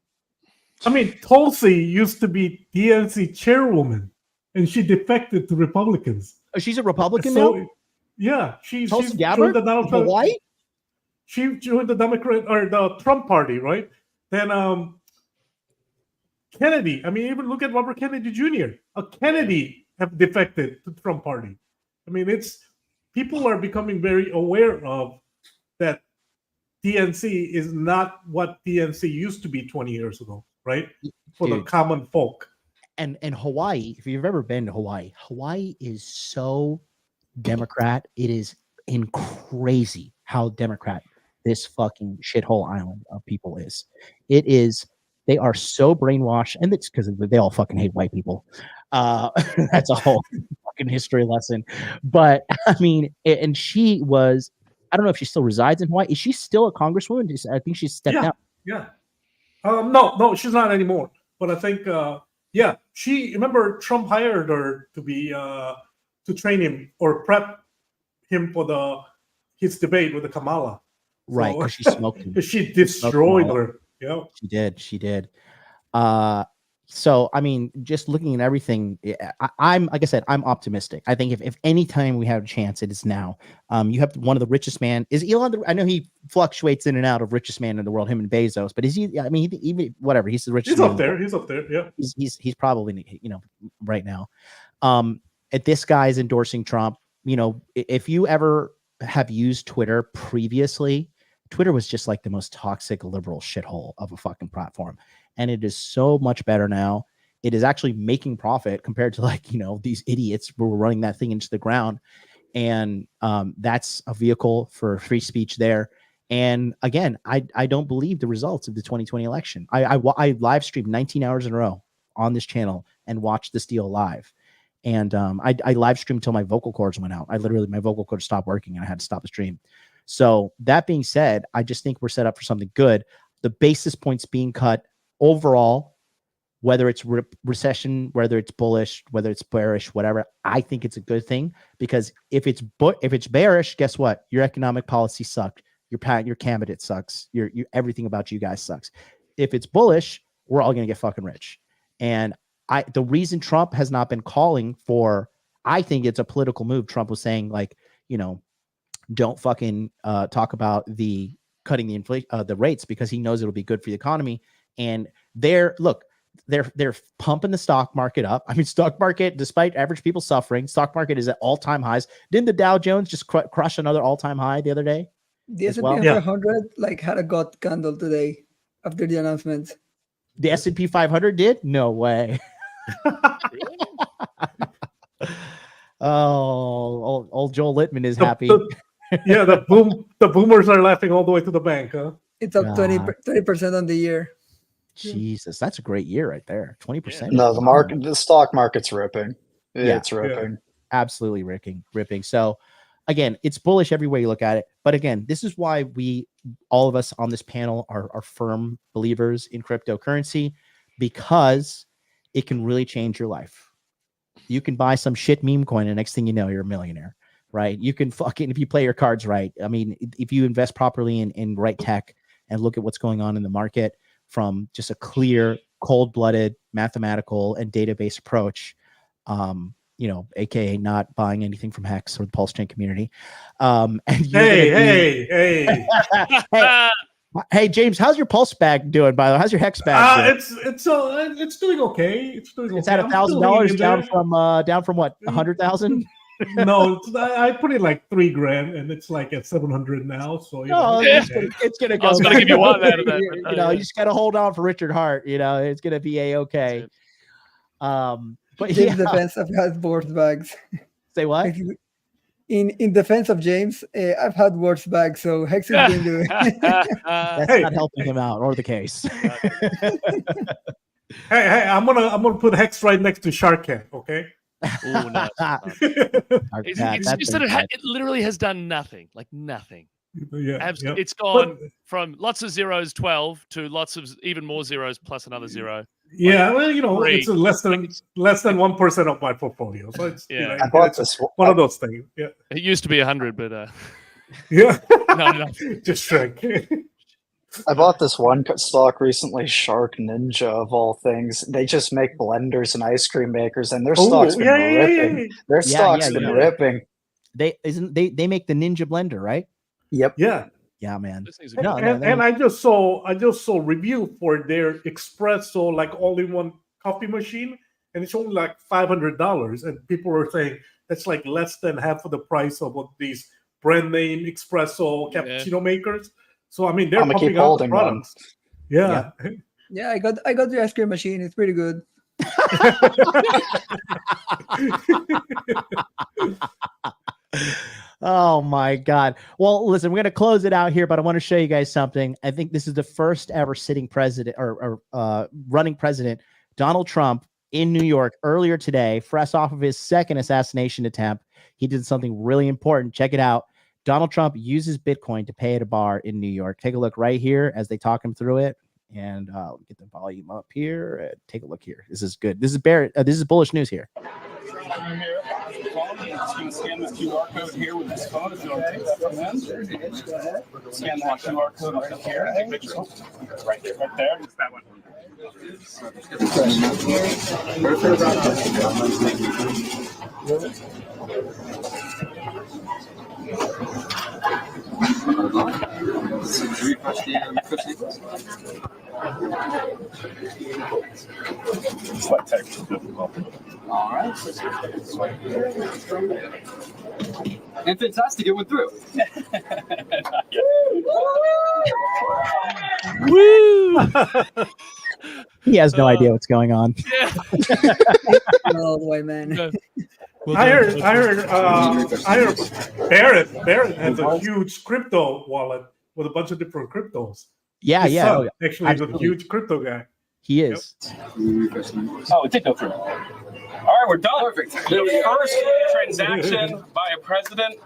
I mean, Tulsi used to be DNC chairwoman, and she defected to Republicans. Oh, she's a Republican now? Yeah, she's joined Gabbard? the Donald Trump. Hawaii? She joined the Democrat or the Trump party, right? Then Kennedy. I mean, even look at Robert Kennedy Jr. A Kennedy have defected to the Trump party. I mean, people are becoming very aware of that. DNC is not what DNC used to be 20 years ago, right? For the common folk. And Hawaii, if you've ever been to Hawaii is so Democrat. It is crazy how Democrat this fucking shithole island of people is. It is. They are so brainwashed, and it's because they all fucking hate white people. That's a whole fucking history lesson. But I mean, and she was. I don't know if she still resides in Hawaii. Is she still a congresswoman? I think she's stepped down. Yeah. No, she's not anymore. But I think, she. Remember, Trump hired her to be to train him or prep him for his debate with the Kamala. Right, because she smoked him. She destroyed her. Yeah, she did. So I mean, just looking at everything, I'm like I said, I'm optimistic. I think if any time we have a chance, it is now. You have one of the richest man. Is Elon? I know he fluctuates in and out of richest man in the world, him and Bezos. But is he? I mean, even whatever. He's the richest. He's up there. He's up there. Yeah. He's probably right now. If this guy's endorsing Trump, if you ever have used Twitter previously, Twitter was just like the most toxic liberal shithole of a fucking platform. And it is so much better now. It is actually making profit compared to these idiots who were running that thing into the ground. And that's a vehicle for free speech there. And again, I don't believe the results of the 2020 election. I live streamed 19 hours in a row on this channel and watched this deal live. And I live streamed until my vocal cords went out. My vocal cords stopped working and I had to stop the stream. So that being said, I just think we're set up for something good. The basis points being cut overall, whether it's recession, whether it's bullish, whether it's bearish, whatever, I think it's a good thing, because if it's bearish, guess what? Your economic policy sucked. Your candidate sucks. Your everything about you guys sucks. If it's bullish, we're all gonna get fucking rich. And the reason Trump has not been calling for, I think it's a political move. Trump was saying, like, don't fucking talk about cutting the inflation, the rates, because he knows it'll be good for the economy. And they're pumping the stock market up. I mean, stock market, despite average people suffering, stock market is at all-time highs. Didn't the Dow Jones just crush another all-time high the other day? The S&P 500 had a god candle today after the announcement. The S&P 500 did? No way. Oh, old Joel Littman is happy. The boomers are laughing all the way to the bank, huh? It's up 20% on the year. Jesus, that's a great year right there. 20%. No, the stock market's ripping. It's ripping. Absolutely ripping. So again, it's bullish every way you look at it. But again, this is why all of us on this panel are firm believers in cryptocurrency, because it can really change your life. You can buy some shit meme coin, and next thing you know, you're a millionaire, right? You can if you play your cards right. I mean, if you invest properly in right tech and look at what's going on in the market from just a clear, cold-blooded, mathematical and database approach, aka not buying anything from Hex or the Pulse Chain community. Hey, James, how's your Pulse bag doing? By the way, how's your Hex bag? It's doing okay. It's at $1,000 down from what, 100,000? No, I put it like $3,000, and it's like at 700 now. So it's gonna go. I was gonna give you one out of that. You just gotta hold on for Richard Hart. It's gonna be a-okay. But James' defense, I've had worse bags. Say what? In defense of James, I've had worse bags, so Hex is going to. That's not helping him out, or the case. Hey, I'm gonna put Hex right next to SKYROCKET, okay? Oh, no. It literally has done nothing, like nothing. It's gone from lots of zeros, 12, to lots of even more zeros plus another zero. Yeah, well, it's less than 1% of my portfolio, so it's I bought this one of those things. Yeah, it used to be 100, but yeah, no, just shrank. I bought this one stock recently, Shark Ninja of all things. They just make blenders and ice cream makers, and their stock's been ripping. Yeah. Their stock's been ripping. They make the Ninja blender, right? Yep. Yeah. Yeah, man. And I just saw review for their espresso, like all-in-one coffee machine, and it's only like $500, and people were saying that's like less than half of the price of what these brand name espresso cappuccino makers. So I mean, they're pumping out the products. Yeah. Yeah, I got the ice cream machine. It's pretty good. Oh my God. Well, listen, we're going to close it out here, but I want to show you guys something. I think this is the first ever sitting president or running president, Donald Trump, in New York earlier today, fresh off of his second assassination attempt. He did something really important. Check it out. Donald Trump uses Bitcoin to pay at a bar in New York. Take a look right here as they talk him through it. And get the volume up here. Take a look here. This is good. This is this is bullish news here. Just going to scan this QR code here with this phone. If you want to take that from them, scan that QR code right here. Right there. It's that one. Slight technical difficulty. All right. And fantastic, it went through. Woo! He has no idea what's going on. Yeah. All the way, man. I heard Barrett has a huge crypto wallet with a bunch of different cryptos. Yeah, His yeah. son actually is a huge crypto guy. He is. Oh, it did go through. right, we're done. Perfect. The first transaction by a president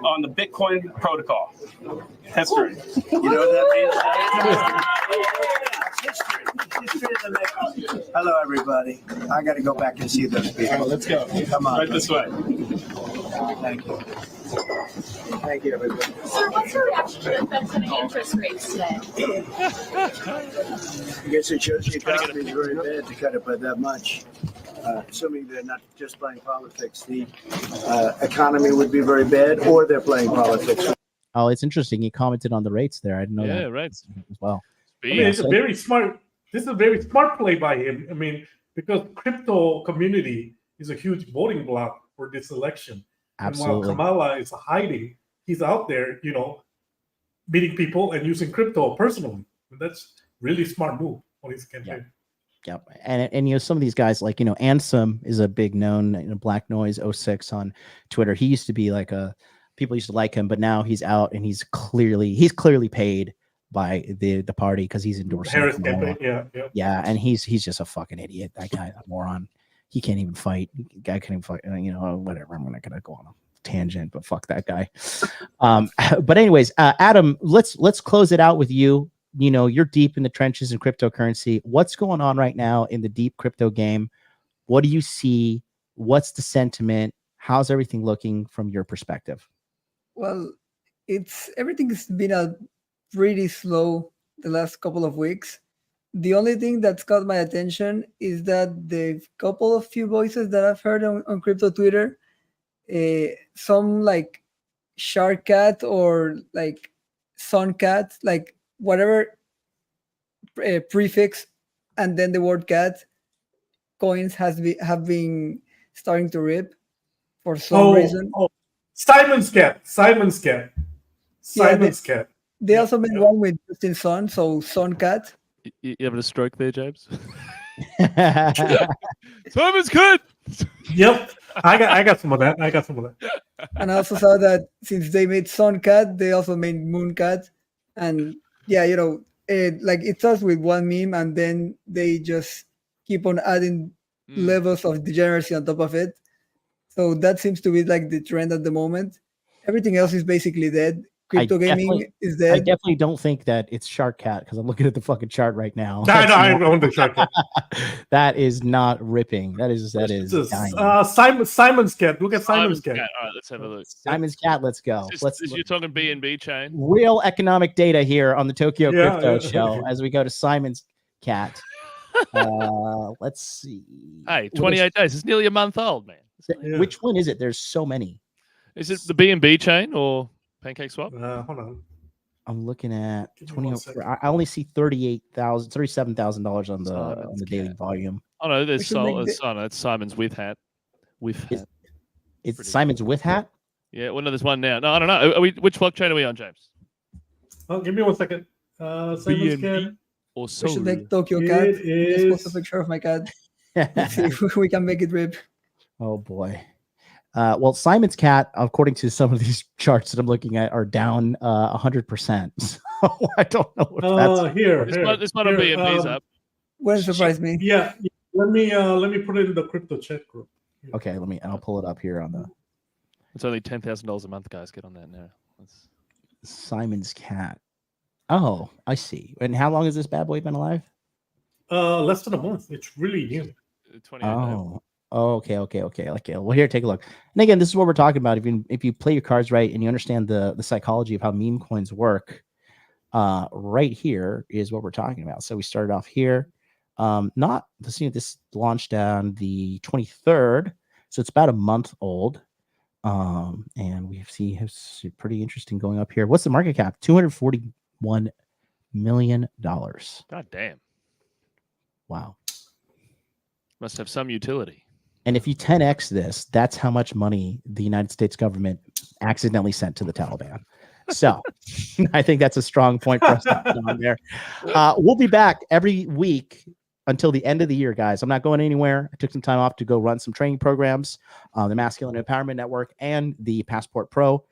on the Bitcoin protocol. History. You know what that means? History. Hello, everybody. I got to go back and see those people. All right, let's go. Come on. Right this way. Thank you. Thank you, everybody. Sir, what's your reaction to the Fed's setting interest rates today? I guess it shows the economy is very bad to cut it by that much. Assuming they're not just playing politics, the economy would be very bad, or they're playing politics. Oh, it's interesting. He commented on the rates there. I didn't know Yeah, that right. as well. I mean, it's a very smart. This is a very smart play by him. I mean, because crypto community is a huge voting bloc for this election. Absolutely. And while Kamala is hiding, he's out there, meeting people and using crypto personally. And that's really smart move on his campaign. Yep. And some of these guys like, Ansem is a big known, Black Noise 06 on Twitter. He used to be like people used to like him, but now he's out and he's clearly paid by the party because he's endorsing Harris campaign. Yeah. And he's just a fucking idiot. That guy, a moron. He can't even fight. Guy can't even fight. Whatever. I'm not gonna go on a tangent, but fuck that guy. But anyways, Adam, let's close it out with you. You're deep in the trenches in cryptocurrency. What's going on right now in the deep crypto game? What do you see? What's the sentiment? How's everything looking from your perspective? Well, everything's been pretty slow the last couple of weeks. The only thing that's caught my attention is that the few voices that I've heard on crypto Twitter, some like Shark Cat or like Sun Cat, like whatever prefix and then the word cat coins have been starting to rip for some reason. Simon's cat. They also made one with Justin Sun, so Sun Cat. You having a stroke there, James? Simon's cat. Yep, I got some of that. And I also saw that since they made Sun Cat, they also made Moon Cat, and it starts with one meme, and then they just keep on adding levels of degeneracy on top of it. So that seems to be like the trend at the moment. Everything else is basically dead. Crypto gaming is dead. I definitely don't think that it's Shark Cat because I'm looking at the fucking chart right now. I own the Shark Cat. That is not ripping. That is dying. Simon's cat. Look at Simon's cat. All right, let's have a look. Simon's cat. Let's go. You're talking BNB chain. Real economic data here on the Tokyo Crypto Show as we go to Simon's cat. Let's see. Hey, 28 days. It's nearly a month old, man. Which one is it? There's so many. Is it the BNB chain or Pancake Swap? Hold on. I'm looking at 20. I only see $37,000 on the daily volume. Oh no, there's it's Simon's with hat. It's Simon's with hat. Yeah, well, no, there's one now. No, I don't know. Which blockchain are we on, James? Oh, give me 1 second. Simon's cat. Or we should make Tokyo Cat. Just post a picture of my cat. Let's see if we can make it rip. Oh boy. Well, Simon's cat, according to some of these charts that I'm looking at, are down 100%. So I don't know if that's here. This might not be a piece up. Wouldn't surprise me. Yeah. Let me put it in the crypto chat group. Okay, I'll pull it up here on the. It's only $10,000 a month, guys. Get on that now. Simon's cat. Oh, I see. And how long has this bad boy been alive? Less than a month. It's really new. 28 Okay. Well, here, take a look. And again, this is what we're talking about. If you play your cards right and you understand the psychology of how meme coins work, right here is what we're talking about. So we started off here. This launched on the 23rd, so it's about a month old. And we see it's pretty interesting going up here. What's the market cap? $241 million. God damn! Wow. Must have some utility. And if you 10x this, that's how much money the United States government accidentally sent to the Taliban. So I think that's a strong point for us to put on there. We'll be back every week until the end of the year, guys. I'm not going anywhere. I took some time off to go run some training programs, the Masculine Empowerment Network and the Passport Pro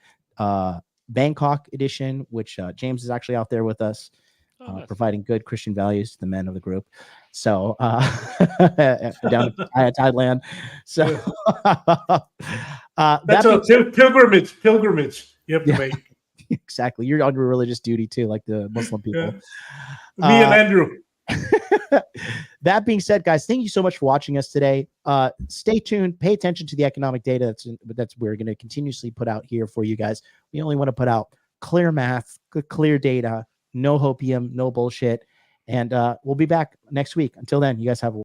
Bangkok edition, which James is actually out there with us. providing good Christian values to the men of the group. So down in Thailand. So that's a pilgrimage you have to make. Exactly. You're on your religious duty too, like the Muslim people. Me and Andrew. That being said, guys, thank you so much for watching us today. Stay tuned. Pay attention to the economic data that's we're going to continuously put out here for you guys. We only want to put out clear math, clear data, no hopium, no bullshit. And we'll be back next week. Until then, you guys have a